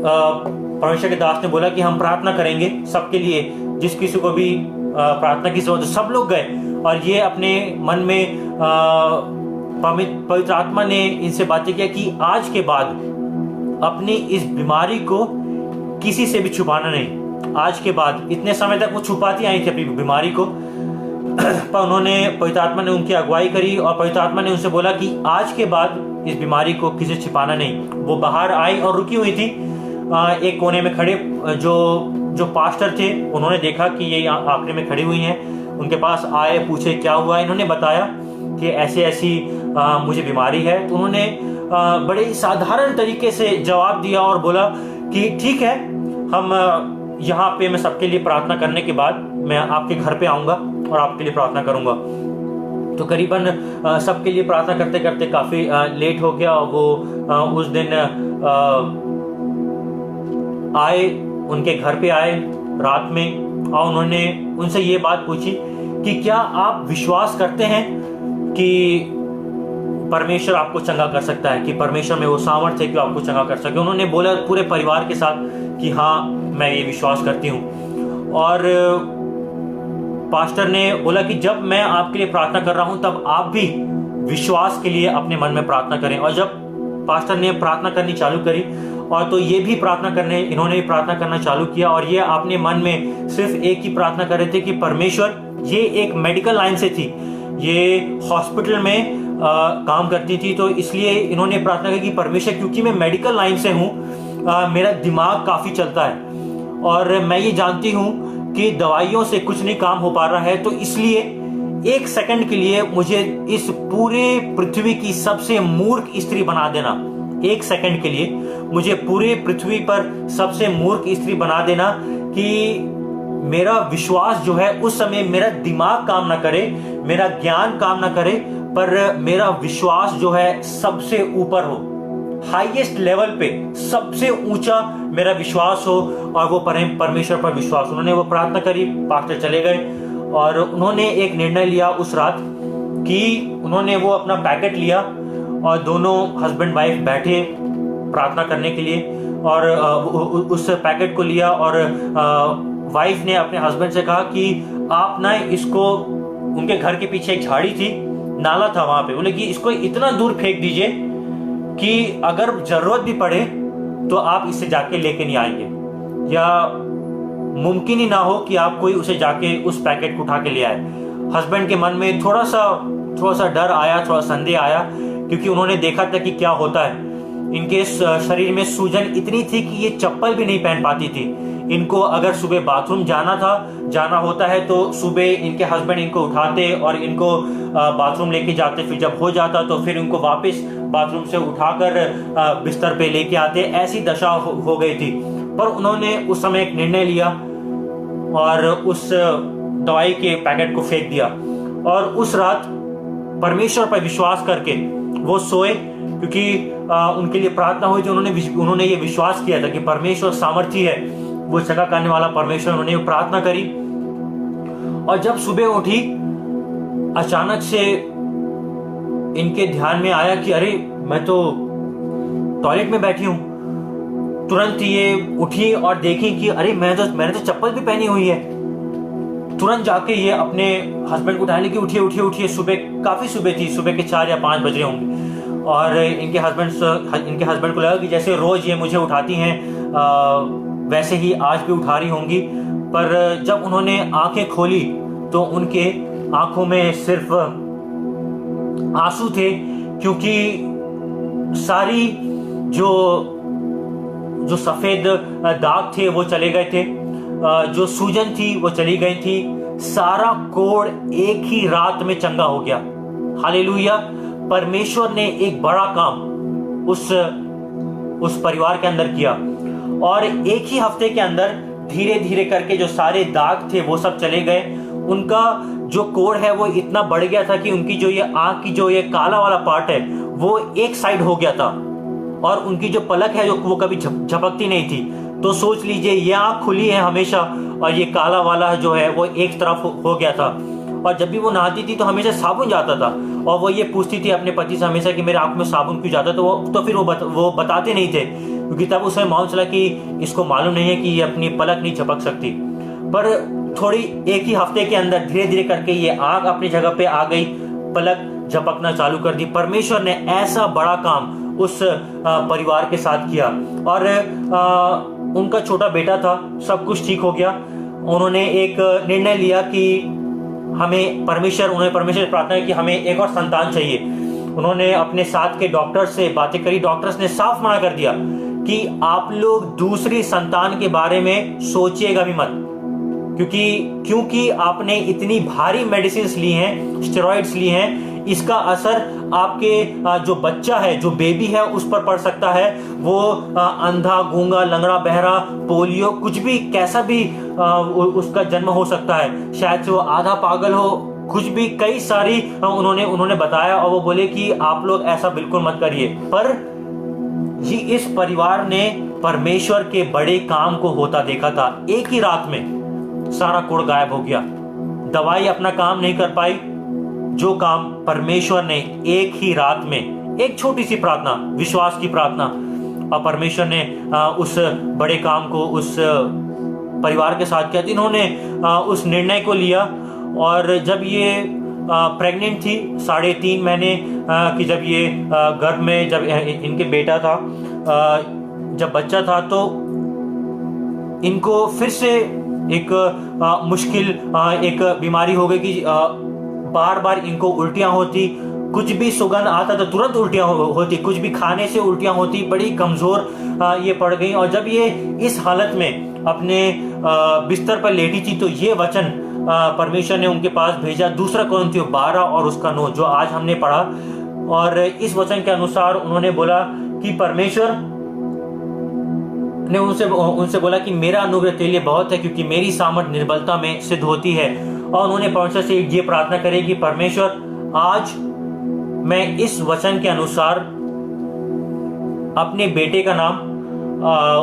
परमेश्वर के दास ने बोला कि हम प्रार्थना करेंगे सबके लिए, जिस किसी को भी प्रार्थना की जरूरत। सब लोग गए और ये अपने मन में पवित्र आत्मा ने इनसे बातें किया कि आज के बाद अपनी इस बीमारी को किसी से भी छुपाना नहीं। आज के बाद, इतने समय तक वो छुपाती आई थी अपनी बीमारी को, पर उन्होंने, पवित्र आत्मा ने उनकी अगुवाई करी और पवित्र आत्मा ने उनसे बोला कि आज के बाद इस बीमारी को किसी से छिपाना नहीं। वो बाहर आई और रुकी हुई थी एक कोने में खड़े। जो पास्टर थे उन्होंने देखा कि ये आखिरी में खड़ी हुई हैं, उनके पास आए, पूछे क्या हुआ। इन्होंने बताया कि ऐसी ऐसी मुझे बीमारी है। तो उन्होंने बड़े साधारण तरीके से जवाब दिया और बोला कि ठीक है, हम यहाँ पे मैं सबके लिए प्रार्थना करने के बाद मैं आपके घर पे आऊँगा और आपके लिए प्रार्थना करूँगा। तो करीबन सबके लिए प्रार्थना करते करते काफ़ी लेट हो गया। वो उस दिन आए, उनके घर पे आए रात में, और उन्होंने उनसे ये बात पूछी कि क्या आप विश्वास करते हैं कि परमेश्वर आपको चंगा कर सकता है, कि परमेश्वर में वो सामर्थ्य है कि आपको चंगा कर सके। उन्होंने बोला पूरे परिवार के साथ कि हाँ, मैं ये विश्वास करती हूँ। और पास्टर ने बोला कि जब मैं आपके लिए प्रार्थना कर रहा हूं तब आप भी विश्वास के लिए अपने मन में प्रार्थना करें। और जब पास्टर ने प्रार्थना करनी चालू करी और तो ये भी इन्होंने भी प्रार्थना करना चालू किया। और ये अपने मन में सिर्फ एक ही प्रार्थना कर रहे थे कि परमेश्वर, ये एक मेडिकल लाइन से थी, ये हॉस्पिटल में काम करती थी, तो इसलिए इन्होंने प्रार्थना की कि परमेश्वर, क्योंकि मैं मेडिकल लाइन से हूँ, मेरा दिमाग काफी चलता है और मैं ये जानती हूँ कि दवाइयों से कुछ नहीं काम हो पा रहा है, तो इसलिए एक सेकंड के लिए मुझे इस पूरे पृथ्वी की सबसे मूर्ख स्त्री बना देना। एक सेकंड के लिए मुझे पूरे पृथ्वी पर सबसे मूर्ख स्त्री बना देना कि मेरा विश्वास जो है उस समय मेरा दिमाग काम ना करे, मेरा ज्ञान काम ना करे, पर मेरा विश्वास जो है सबसे ऊपर हो, हाईएस्ट लेवल पे सबसे ऊंचा मेरा विश्वास हो और वो परमेश्वर पर विश्वास। उन्होंने वो प्रार्थना करी, पास्टर चले गए और उन्होंने एक निर्णय लिया उस रात कि उन्होंने वो अपना पैकेट लिया और दोनों हस्बैंड वाइफ बैठे प्रार्थना करने के लिए और उस पैकेट को लिया और वाइफ ने अपने हस्बैंड से कहा कि आप ना इसको, उनके घर के पीछे एक झाड़ी थी, नाला था वहां पे, बोले कि इसको इतना दूर फेंक दीजिए कि अगर जरूरत भी पड़े तो आप इसे जाके लेके नहीं आएंगे, या मुमकिन ही ना हो कि आप कोई उसे जाके उस पैकेट को उठा के ले आए। हस्बैंड के मन में थोड़ा सा डर आया, थोड़ा संदेह आया, क्योंकि उन्होंने देखा था कि क्या होता है। इनके शरीर में सूजन इतनी थी कि ये चप्पल भी नहीं पहन पाती थी। इनको अगर सुबह बाथरूम जाना होता है तो सुबह इनके हस्बैंड इनको उठाते और इनको बाथरूम लेके जाते, फिर जब हो जाता तो फिर इनको वापस बाथरूम से उठाकर बिस्तर पे लेके आते। ऐसी दशा हो गई थी। पर उन्होंने उस समय एक निर्णय लिया और उस दवाई के पैकेट को फेंक दिया और उस रात परमेश्वर पर विश्वास करके वो सोए, क्योंकि उनके लिए प्रार्थना हुई थी। उन्होंने ये विश्वास किया था कि परमेश्वर सामर्थी है, वो चंगा करने वाला परमेश्वर। उन्होंने प्रार्थना करी और जब सुबह उठी, अचानक से इनके ध्यान में आया कि अरे, मैं तो टॉयलेट में बैठी हूं। तुरंत ये उठी और देखी कि अरे, मैंने तो चप्पल भी पहनी हुई है। तुरंत जाके ये अपने हस्बैंड को उठाने की, उठिए। सुबह, काफी सुबह थी, सुबह के 4 या 5 बज रहे होंगे। और इनके हस्बैंड को लगा कि जैसे रोज ये मुझे उठाती हैं वैसे ही आज भी उठा रही होंगी। पर जब उन्होंने आंखें खोली तो उनके आंखों में सिर्फ आंसू थे, क्योंकि सारी जो सफेद दाग थे वो चले गए थे, जो सूजन थी वो चली गई थी। सारा कोढ़ एक ही रात में चंगा हो गया। हालेलुया। परमेश्वर ने एक बड़ा काम उस परिवार के अंदर किया और एक ही हफ्ते के अंदर धीरे धीरे करके जो सारे दाग थे वो सब चले गए। उनका जो कोढ़ है वो इतना बढ़ गया था कि उनकी जो ये आंख की जो ये काला वाला पार्ट है वो एक साइड हो गया था और उनकी जो पलक है जो वो कभी झपकती नहीं थी। तो सोच लीजिए, ये आंख खुली है हमेशा और ये काला वाला जो है वो एक तरफ हो गया था। और जब भी वो नहाती थी तो हमेशा साबुन जाता था और वो ये पूछती थी अपने पति से हमेशा कि मेरे आंख में साबुन क्यों जाता। तो फिर वो बताते नहीं थे, क्योंकि तब उसमें मालूम चला कि इसको मालूम नहीं है कि ये अपनी पलक नहीं झपक सकती। पर थोड़ी एक ही हफ्ते के अंदर धीरे धीरे करके ये आंख अपनी जगह पे आ गई, पलक झपकना चालू कर दी। परमेश्वर ने ऐसा बड़ा काम उस परिवार के साथ किया और उनका छोटा बेटा था, सब कुछ ठीक हो गया। उन्होंने एक निर्णय लिया कि उन्होंने परमेश्वर से प्रार्थना की कि हमें एक और संतान चाहिए। उन्होंने अपने साथ के डॉक्टर से बातें करी। डॉक्टर्स ने साफ मना कर दिया कि आप लोग दूसरी संतान के बारे में सोचिएगा भी मत, क्योंकि आपने इतनी भारी मेडिसिन ली हैं, स्टेरॉइड्स ली हैं, इसका असर आपके जो बच्चा है, जो बेबी है, उस पर पड़ सकता है। वो अंधा, गूंगा, लंगड़ा, बहरा, पोलियो, कुछ भी, कैसा भी उसका जन्म हो सकता है। शायद से वो आधा पागल हो, कुछ भी, कई सारी उन्होंने बताया। और वो बोले कि आप लोग ऐसा बिल्कुल मत करिए। पर ये इस परिवार ने परमेश्वर के बड़े काम को होता देखा था। एक ही रात में सारा कोड़ गायब हो गया। दवाई अपना काम नहीं कर पाई, जो काम परमेश्वर ने एक ही रात में, एक छोटी सी प्रार्थना, विश्वास की प्रार्थना, और परमेश्वर ने उस बड़े काम को उस परिवार के साथ किया। इन्होंने उस निर्णय को लिया। और जब ये प्रेग्नेंट थी 3.5 महीने की, जब ये गर्भ में, जब इनके बेटा था, जब बच्चा था, तो इनको फिर से एक मुश्किल एक बीमारी हो गई कि बार बार इनको उल्टियां होती। कुछ भी सुगंध आता तो तुरंत उल्टियां होती, कुछ भी खाने से उल्टियां होती। बड़ी कमजोर ये पड़ गई। और जब ये इस हालत में अपने बिस्तर पर लेटी थी, तो ये वचन परमेश्वर ने उनके पास भेजा, 2 कोरिन्थियों 12 और उसका 9, जो आज हमने पढ़ा। और इस वचन के अनुसार उन्होंने बोला कि परमेश्वर ने उनसे बोला कि मेरा अनुग्रह तेरे लिए बहुत है, क्योंकि मेरी सामर्थ निर्बलता में सिद्ध होती है। और उन्होंने परमेश्वर से ये प्रार्थना करी कि परमेश्वर, आज मैं इस वचन के अनुसार अपने बेटे का नाम,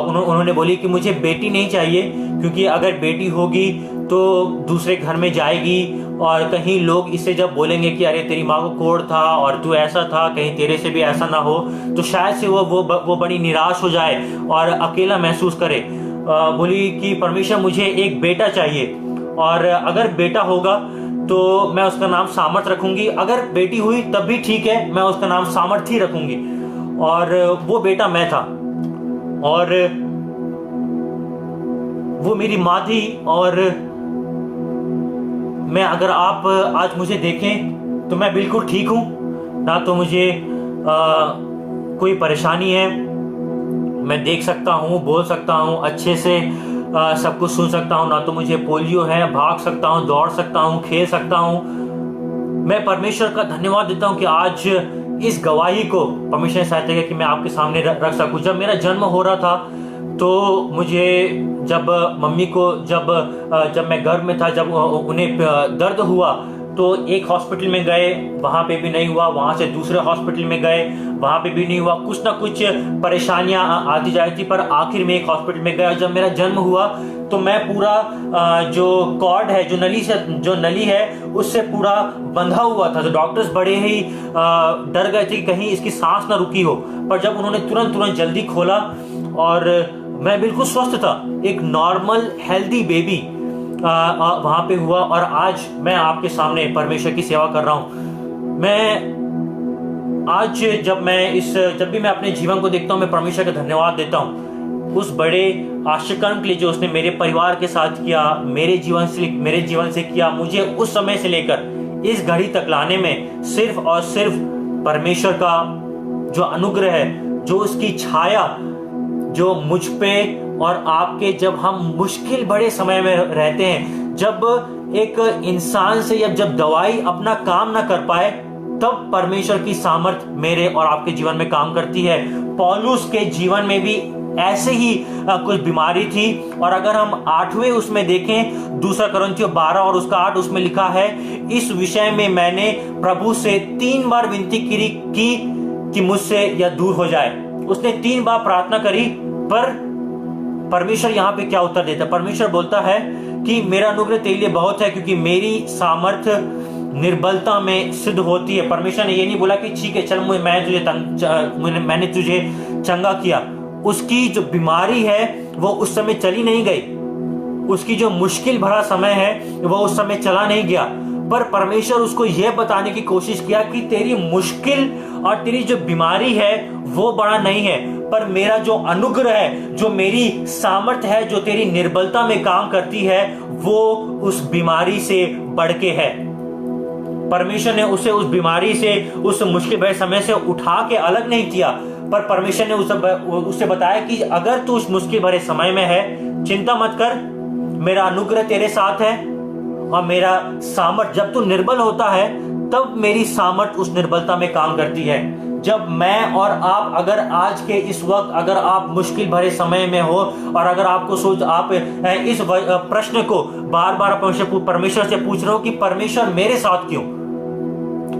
उन्होंने बोली कि मुझे बेटी नहीं चाहिए, क्योंकि अगर बेटी होगी तो दूसरे घर में जाएगी और कहीं लोग इससे जब बोलेंगे कि अरे तेरी माँ को कोढ़ था और तू ऐसा था, कहीं तेरे से भी ऐसा ना हो, तो शायद से वो बड़ी निराश हो जाए और अकेला महसूस करे। बोली कि परमेश्वर, मुझे एक बेटा चाहिए, और अगर बेटा होगा तो मैं उसका नाम सामर्थ रखूंगी, अगर बेटी हुई तब भी ठीक है, मैं उसका नाम सामर्थ ही रखूंगी। और वो बेटा मैं था, और वो मेरी माँ थी। और मैं, अगर आप आज मुझे देखें तो मैं बिल्कुल ठीक हूं, ना तो मुझे कोई परेशानी है। मैं देख सकता हूं, बोल सकता हूं, अच्छे से सब कुछ सुन सकता हूं, ना तो मुझे पोलियो है, भाग सकता हूं, दौड़ सकता हूं, खेल सकता हूं। मैं परमेश्वर का धन्यवाद देता हूं कि आज इस गवाही को परमेश्वर ने सहायता किया कि मैं आपके सामने रख सकूं। जब मेरा जन्म हो रहा था तो मुझे, जब मम्मी को, जब मैं गर्भ में था, जब उन्हें दर्द हुआ, तो एक हॉस्पिटल में गए, वहां पे भी नहीं हुआ, वहां से दूसरे हॉस्पिटल में गए, वहां पे भी नहीं हुआ। कुछ ना कुछ परेशानियां आती जाती थी, पर आखिर में एक हॉस्पिटल में गया। जब मेरा जन्म हुआ तो मैं पूरा जो कॉर्ड है, जो नली है, उससे पूरा बंधा हुआ था। तो डॉक्टर्स बड़े ही डर गए थे कि कहीं इसकी सांस ना रुकी हो। पर जब उन्होंने तुरंत जल्दी खोला और मैं बिल्कुल स्वस्थ था, एक नॉर्मल हेल्दी बेबी वहां पे हुआ। और आज मैं आपके सामने परमेश्वर की सेवा कर रहा हूं। मैं आज जब भी मैं अपने जीवन को देखता हूं, मैं परमेश्वर का धन्यवाद देता हूं उस बड़े आश्चर्य के लिए जो उसने मेरे परिवार के साथ किया, मेरे जीवन से किया। मुझे उस समय से लेकर इस घड़ी तक लाने में सिर्फ और सिर्फ परमेश्वर का जो अनुग्रह है, जो उसकी छाया जो मुझ पे और आपके, जब हम मुश्किल बड़े समय में रहते हैं, जब एक इंसान से जब दवाई अपना काम ना कर पाए, तब परमेश्वर की सामर्थ मेरे और आपके जीवन में काम करती है। पौलुस के जीवन में भी ऐसे ही कुछ बीमारी थी। और अगर हम 8वें उसमें देखें, 2 कोरिन्थियों 12 और उसका 8, उसमें लिखा है, इस विषय में मैंने प्रभु से 3 बार विनती की कि मुझसे यह दूर हो जाए। उसने 3 बार प्रार्थना करी, पर परमेश्वर यहाँ पे क्या उत्तर देता है? परमेश्वर बोलता है कि मेरा अनुग्रह तेरे लिए बहुत है, क्योंकि मेरी सामर्थ निर्बलता में सिद्ध होती है। परमेश्वर ने ये नहीं बोला कि ठीक है चल मैंने तुझे चंगा किया। उसकी जो बीमारी है वो उस समय चली नहीं गई, उसकी जो मुश्किल भरा समय है वो उस समय चला नहीं गया, पर परमेश्वर उसको यह बताने की कोशिश किया कि तेरी मुश्किल और तेरी जो बीमारी है वो बड़ा नहीं है, पर मेरा जो अनुग्रह है, जो मेरी सामर्थ है, जो तेरी निर्बलता में काम करती है, वो उस बीमारी से बढ़ के है। परमेश्वर ने उसे उस बीमारी से, उस मुश्किल भरे समय से उठा के अलग नहीं किया, पर परमेश्वर ने उसे बताया कि अगर तू उस मुश्किल भरे समय में है, चिंता मत कर, मेरा अनुग्रह तेरे साथ है और मेरा सामर्थ, जब तू निर्बल होता है तब मेरी सामर्थ उस निर्बलता में काम करती है। जब मैं और आप, अगर आज के इस वक्त अगर आप मुश्किल भरे समय में हो और अगर आपको आप इस प्रश्न को बार बार परमेश्वर से पूछ रहे हो कि परमेश्वर मेरे साथ क्यों,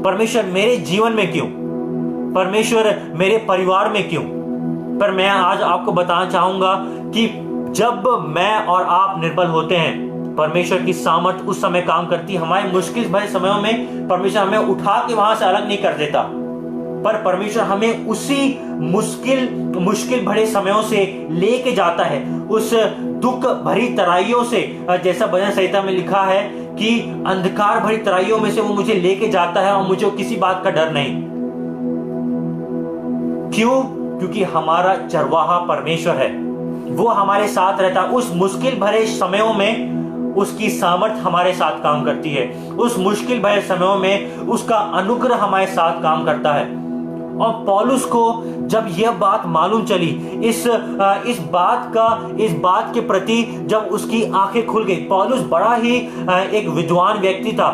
परमेश्वर मेरे जीवन में क्यों, परमेश्वर मेरे परिवार में क्यों, पर मैं आज आपको बताना चाहूंगा कि जब मैं और आप निर्बल होते हैं, परमेश्वर की सामर्थ उस समय काम करती है। हमारे मुश्किल भरे समयों में परमेश्वर हमें उठा के वहां से अलग नहीं कर देता, पर परमेश्वर हमें उसी मुश्किल भरे समयों से लेके जाता है, उस दुख भरी तराइयों से, जैसा भजन संहिता में लिखा है कि अंधकार भरी तराइयों में से वो मुझे लेके जाता है और मुझे किसी बात का डर नहीं। क्यों? क्योंकि हमारा चरवाहा परमेश्वर है, वो हमारे साथ रहता है। उस मुश्किल भरे समयों में उसकी सामर्थ हमारे साथ काम करती है, उस मुश्किल भरे समयों में उसका अनुग्रह हमारे साथ काम करता है। और पौलुस को जब यह बात मालूम चली, इस बात के प्रति जब उसकी आंखें खुल गई, पौलुस बड़ा ही एक विद्वान व्यक्ति था।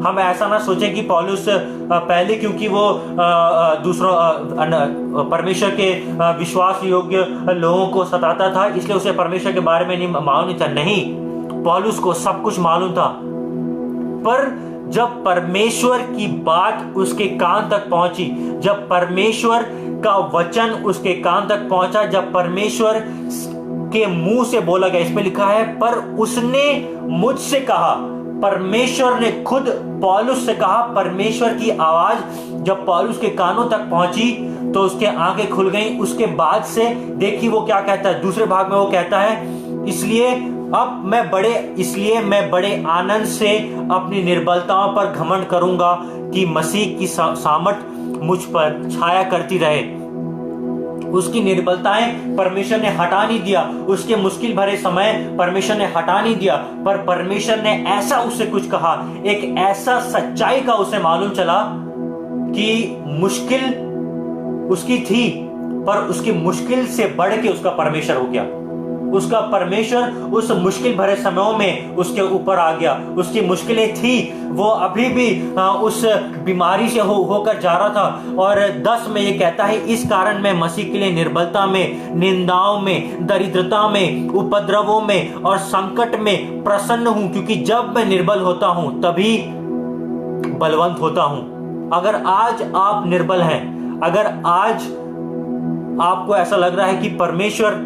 हम ऐसा ना सोचें कि पौलुस पहले क्योंकि वो दूसरों परमेश्वर के विश्वास योग्य लोगों को सताता था इसलिए उसे परमेश्वर के बारे में नहीं मालूम था। नहीं, पौलुस को सब कुछ मालूम था, पर जब परमेश्वर की बात उसके कान तक पहुंची, जब परमेश्वर का वचन उसके कान तक पहुंचा, जब परमेश्वर के मुंह से बोला गया, इसमें लिखा है पर उसने मुझसे कहा, परमेश्वर ने खुद पौलुस से कहा। परमेश्वर की आवाज जब पौलुस के कानों तक पहुंची तो उसके आंखें खुल गईं। उसके बाद से देखिए वो क्या कहता है, दूसरे भाग में वो कहता है, इसलिए मैं बड़े आनंद से अपनी निर्बलताओं पर घमंड करूंगा कि मसीह की सामर्थ मुझ पर छाया करती रहे। उसकी निर्बलताएं परमेश्वर ने हटा नहीं दिया, उसके मुश्किल भरे समय परमेश्वर ने हटा नहीं दिया, पर परमेश्वर ने ऐसा उससे कुछ कहा, एक ऐसा सच्चाई का उसे मालूम चला कि मुश्किल उसकी थी, पर उसकी मुश्किल से बढ़ के उसका परमेश्वर हो गया। उसका परमेश्वर उस मुश्किल भरे समयों में उसके ऊपर आ गया। उसकी मुश्किलें थी, वो अभी भी उस बीमारी से होकर जा रहा था। और 10 में ये कहता है, इस कारण मैं मसीह के लिए निर्बलता में, निंदाओं में, दरिद्रता में, उपद्रवों में और संकट में प्रसन्न हूं, क्योंकि जब मैं निर्बल होता हूं तभी बलवंत होता हूं। अगर आज आप निर्बल हैं, अगर आज आपको ऐसा लग रहा है कि परमेश्वर,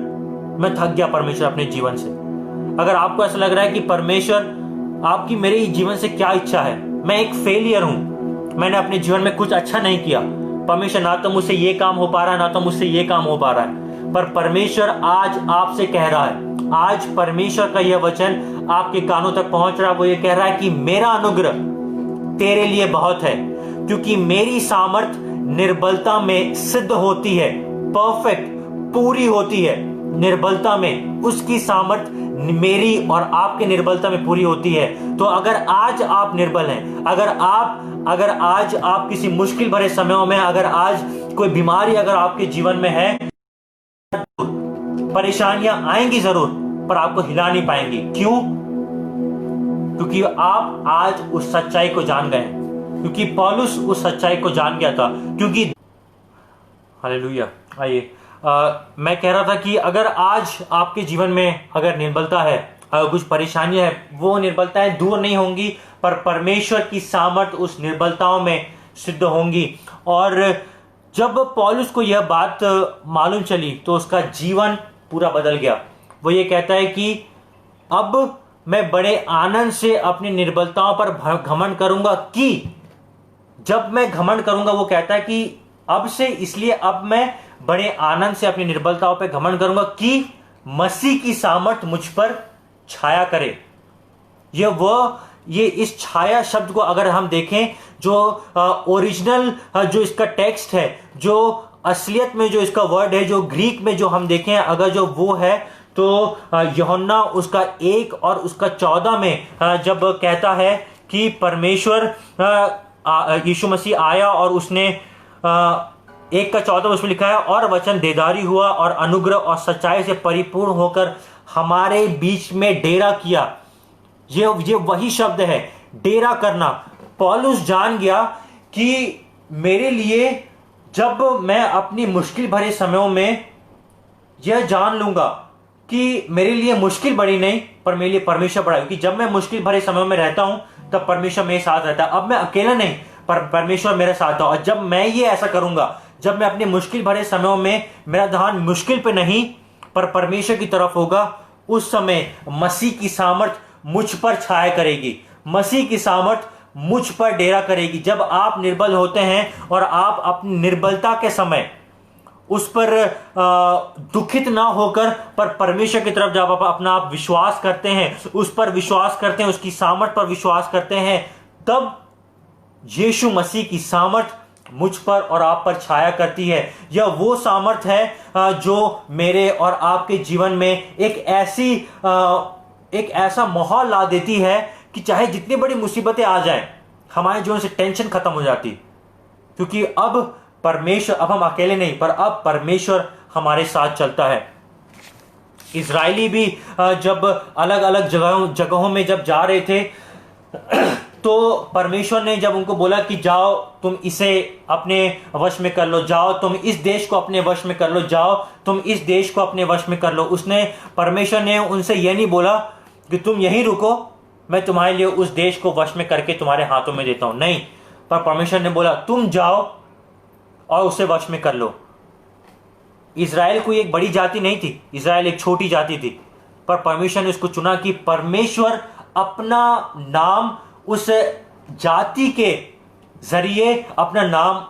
मैं थक गया परमेश्वर अपने जीवन से, अगर आपको ऐसा लग रहा है कि परमेश्वर आपकी मेरे जीवन से क्या इच्छा है, मैं एक फेलियर हूं, मैंने अपने जीवन में कुछ अच्छा नहीं किया, परमेश्वर ना तो मुझसे ये काम हो पा रहा है, ना तो मुझसे ये काम हो पा रहा है, पर परमेश्वर आज आपसे कह रहा है, आज परमेश्वर का यह वचन आपके कानों तक पहुंच रहा है। वो ये कह रहा है कि मेरा अनुग्रह तेरे लिए बहुत है, क्योंकि मेरी सामर्थ निर्बलता में सिद्ध होती है, परफेक्ट, पूरी होती है। निर्बलता में उसकी सामर्थ मेरी और आपके निर्बलता में पूरी होती है। तो अगर आज आप निर्बल हैं, अगर आज आप किसी मुश्किल भरे समयों में, अगर आज कोई बीमारी अगर आपके जीवन में है, परेशानियां आएंगी जरूर, पर आपको हिला नहीं पाएंगी। क्यों? क्योंकि आप आज उस सच्चाई को जान गए, क्योंकि पौलुस उस सच्चाई को जान गया था। क्योंकि हालेलुया। आइए, मैं कह रहा था कि अगर आज आपके जीवन में अगर निर्बलता है, अगर कुछ परेशानियां है, वो निर्बलताएं दूर नहीं होंगी, पर परमेश्वर की सामर्थ उस निर्बलताओं में सिद्ध होंगी। और जब पौलुस को यह बात मालूम चली तो उसका जीवन पूरा बदल गया। वो ये कहता है कि अब मैं बड़े आनंद से अपनी निर्बलताओं पर घमंड करूंगा, कि जब मैं घमंड करूंगा, वो कहता है कि अब से, इसलिए अब मैं बड़े आनंद से अपनी निर्बलताओं पर घमंड करूंगा कि मसीह की सामर्थ मुझ पर छाया करे। ये इस छाया शब्द को अगर हम देखें, जो ओरिजिनल जो इसका टेक्स्ट है, जो असलियत में जो इसका वर्ड है, जो ग्रीक में जो हम देखें, अगर जो वो है, तो यूहन्ना उसका 1 और उसका 14 में जब कहता है कि परमेश्वर यीशु मसीह आया और उसने 1:14 उसमें लिखा है, और वचन देदारी हुआ और अनुग्रह और सच्चाई से परिपूर्ण होकर हमारे बीच में डेरा किया। ये वही शब्द है, डेरा करना। पौलुस जान गया कि मेरे लिए, जब मैं अपनी मुश्किल भरे समयों में यह जान लूंगा कि मेरे लिए मुश्किल बड़ी नहीं पर मेरे लिए परमेश्वर बड़ा है, क्योंकि जब मैं मुश्किल भरे समयों में रहता हूं तब परमेश्वर मेरे साथ रहता है। अब मैं अकेला नहीं पर परमेश्वर मेरे साथ है। और जब मैं ये ऐसा करूंगा, जब मैं अपने मुश्किल भरे समयों में मेरा ध्यान मुश्किल पे नहीं पर परमेश्वर की तरफ होगा, उस समय मसीह की सामर्थ मुझ पर छाया करेगी, मसीह की सामर्थ मुझ पर डेरा करेगी। जब आप निर्बल होते हैं और आप अपनी निर्बलता के समय उस पर दुखित ना होकर पर परमेश्वर की तरफ जब आप अपना आप विश्वास करते हैं, उस पर विश्वास करते हैं, उसकी सामर्थ पर विश्वास करते हैं, तब यीशु मसीह की सामर्थ मुझ पर और आप पर छाया करती है। यह वो सामर्थ है जो मेरे और आपके जीवन में एक ऐसा माहौल ला देती है कि चाहे जितनी बड़ी मुसीबतें आ जाएं, हमारे जीवन से टेंशन खत्म हो जाती, क्योंकि अब परमेश्वर, अब हम अकेले नहीं पर अब परमेश्वर हमारे साथ चलता है। इजरायली भी जब अलग अलग जगहों में जब जा रहे थे तो परमेश्वर ने जब उनको बोला कि जाओ तुम इसे अपने वश में कर लो, जाओ तुम इस देश को अपने वश में कर लो, जाओ तुम इस देश को अपने वश में कर लो, परमेश्वर ने उनसे यह नहीं बोला कि तुम यहीं रुको, मैं तुम्हारे लिए उस देश को वश में करके तुम्हारे हाथों में देता हूं। नहीं, पर परमेश्वर ने बोला तुम जाओ और उसे वश में कर लो। इजराइल कोई एक बड़ी जाति नहीं थी, इजराइल एक छोटी जाति थी, पर परमेश्वर ने उसको चुना कि परमेश्वर अपना नाम उस जाति के जरिए अपना नाम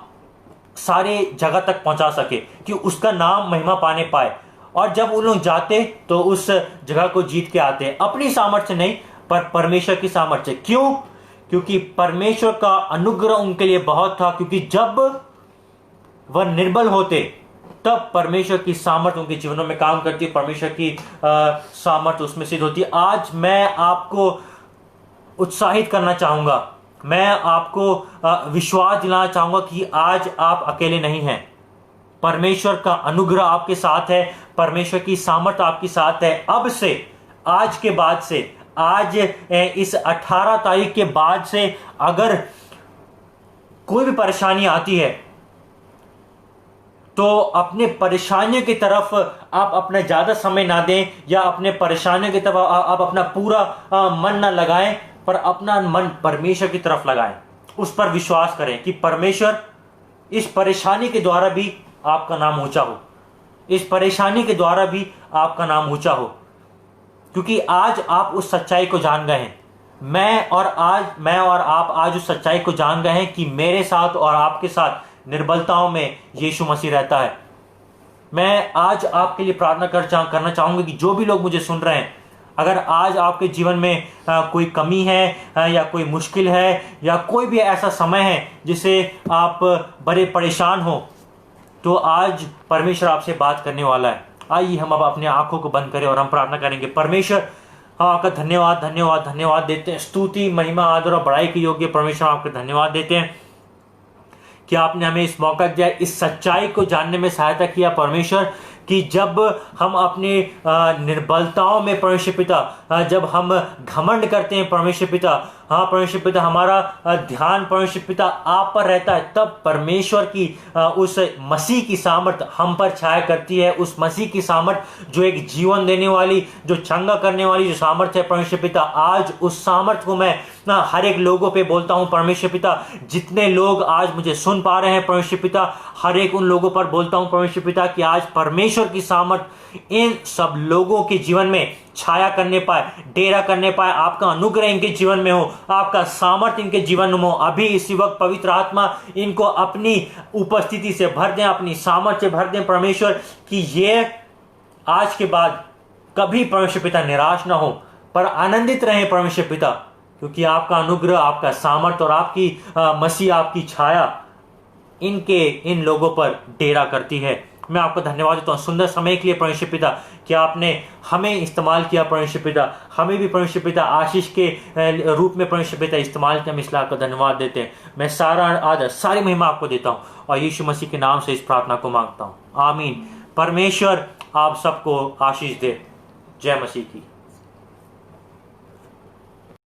सारे जगह तक पहुंचा सके, कि उसका नाम महिमा पाने पाए। और जब उन लोग जाते तो उस जगह को जीत के आते, अपनी सामर्थ्य नहीं पर परमेश्वर की सामर्थ्य। क्यों? क्योंकि परमेश्वर का अनुग्रह उनके लिए बहुत था, क्योंकि जब वह निर्बल होते तब परमेश्वर की सामर्थ उनके जीवनों में काम करती है, परमेश्वर की सामर्थ उसमें सिद्ध होती है। आज मैं आपको उत्साहित करना चाहूंगा, मैं आपको विश्वास दिलाना चाहूंगा कि आज आप अकेले नहीं हैं। परमेश्वर का अनुग्रह आपके साथ है, परमेश्वर की सामर्थ आपके साथ है। अब से, आज के बाद से, आज इस 18 तारीख के बाद से अगर कोई भी परेशानी आती है तो अपने परेशानियों की तरफ आप अपना ज्यादा समय ना दें, या अपने परेशानियों की तरफ आप अपना पूरा मन ना लगाएं, पर अपना मन परमेश्वर की तरफ लगाएं। उस पर विश्वास करें कि परमेश्वर इस परेशानी के द्वारा भी आपका नाम ऊंचा हो, इस परेशानी के द्वारा भी आपका नाम ऊंचा हो, क्योंकि आज आप उस सच्चाई को जान गए हैं। मैं और आप आज उस सच्चाई को जान गए हैं कि मेरे साथ और आपके साथ निर्बलताओं में यीशु मसीह रहता है। मैं आज आपके लिए प्रार्थना करना चाहूंगा कि जो भी लोग मुझे सुन रहे हैं, अगर आज आपके जीवन में कोई कमी है या कोई मुश्किल है या कोई भी ऐसा समय है जिसे आप बड़े परेशान हो, तो आज परमेश्वर आपसे बात करने वाला है। आइए हम अब अपने आंखों को बंद करें और हम प्रार्थना करेंगे। परमेश्वर, हम आपका धन्यवाद धन्यवाद धन्यवाद देते हैं। स्तुति, महिमा, आदर और बड़ाई के योग्य परमेश्वर, आपका धन्यवाद देते हैं कि आपने हमें इस मौका दिया, इस सच्चाई को जानने में सहायता किया परमेश्वर, कि जब हम अपनी निर्बलताओं में परमेश्वर पिता, जब हम घमंड करते हैं परमेश्वर पिता, हाँ परमेश्वर पिता, हमारा ध्यान परमेश्वर पिता आप पर रहता है, तब परमेश्वर की उस मसीह की सामर्थ हम पर छाया करती है। उस मसीह की सामर्थ जो एक जीवन देने वाली, जो चंगा करने वाली जो सामर्थ है परमेश्वर पिता, आज उस सामर्थ को मैं हर एक लोगों पे बोलता हूँ परमेश्वर पिता। जितने लोग आज मुझे सुन पा रहे हैं परमेश्वर पिता, हर एक उन लोगों पर बोलता हूँ परमेश्वर पिता कि आज परमेश्वर की सामर्थ इन सब लोगों के जीवन में छाया करने पाए, डेरा करने पाए। आपका अनुग्रह इनके जीवन में हो, आपका सामर्थ्य इनके जीवन में हो। अभी इसी वक्त पवित्र आत्मा इनको अपनी उपस्थिति से भर दें, अपनी सामर्थ्य से भर दें परमेश्वर, कि ये आज के बाद कभी परमेश्वर पिता निराश ना हो, पर आनंदित रहें परमेश्वर पिता, क्योंकि आपका अनुग्रह, आपका सामर्थ्य और आपकी मसीह, आपकी छाया इन लोगों पर डेरा करती है। मैं आपको धन्यवाद देता हूँ सुंदर समय के लिए परमेश्वर पिता, कि आपने हमें इस्तेमाल किया परमेश्वर पिता, हमें भी परमेश्वर पिता आशीष के रूप में परमेश्वर पिता इस्तेमाल किया। हम इसलिए आपका धन्यवाद देते हैं। मैं सारा आदर सारी महिमा आपको देता हूँ और यीशु मसीह के नाम से इस प्रार्थना को मांगता हूँ, आमीन। परमेश्वर आप सबको आशीष दे। जय मसीह की।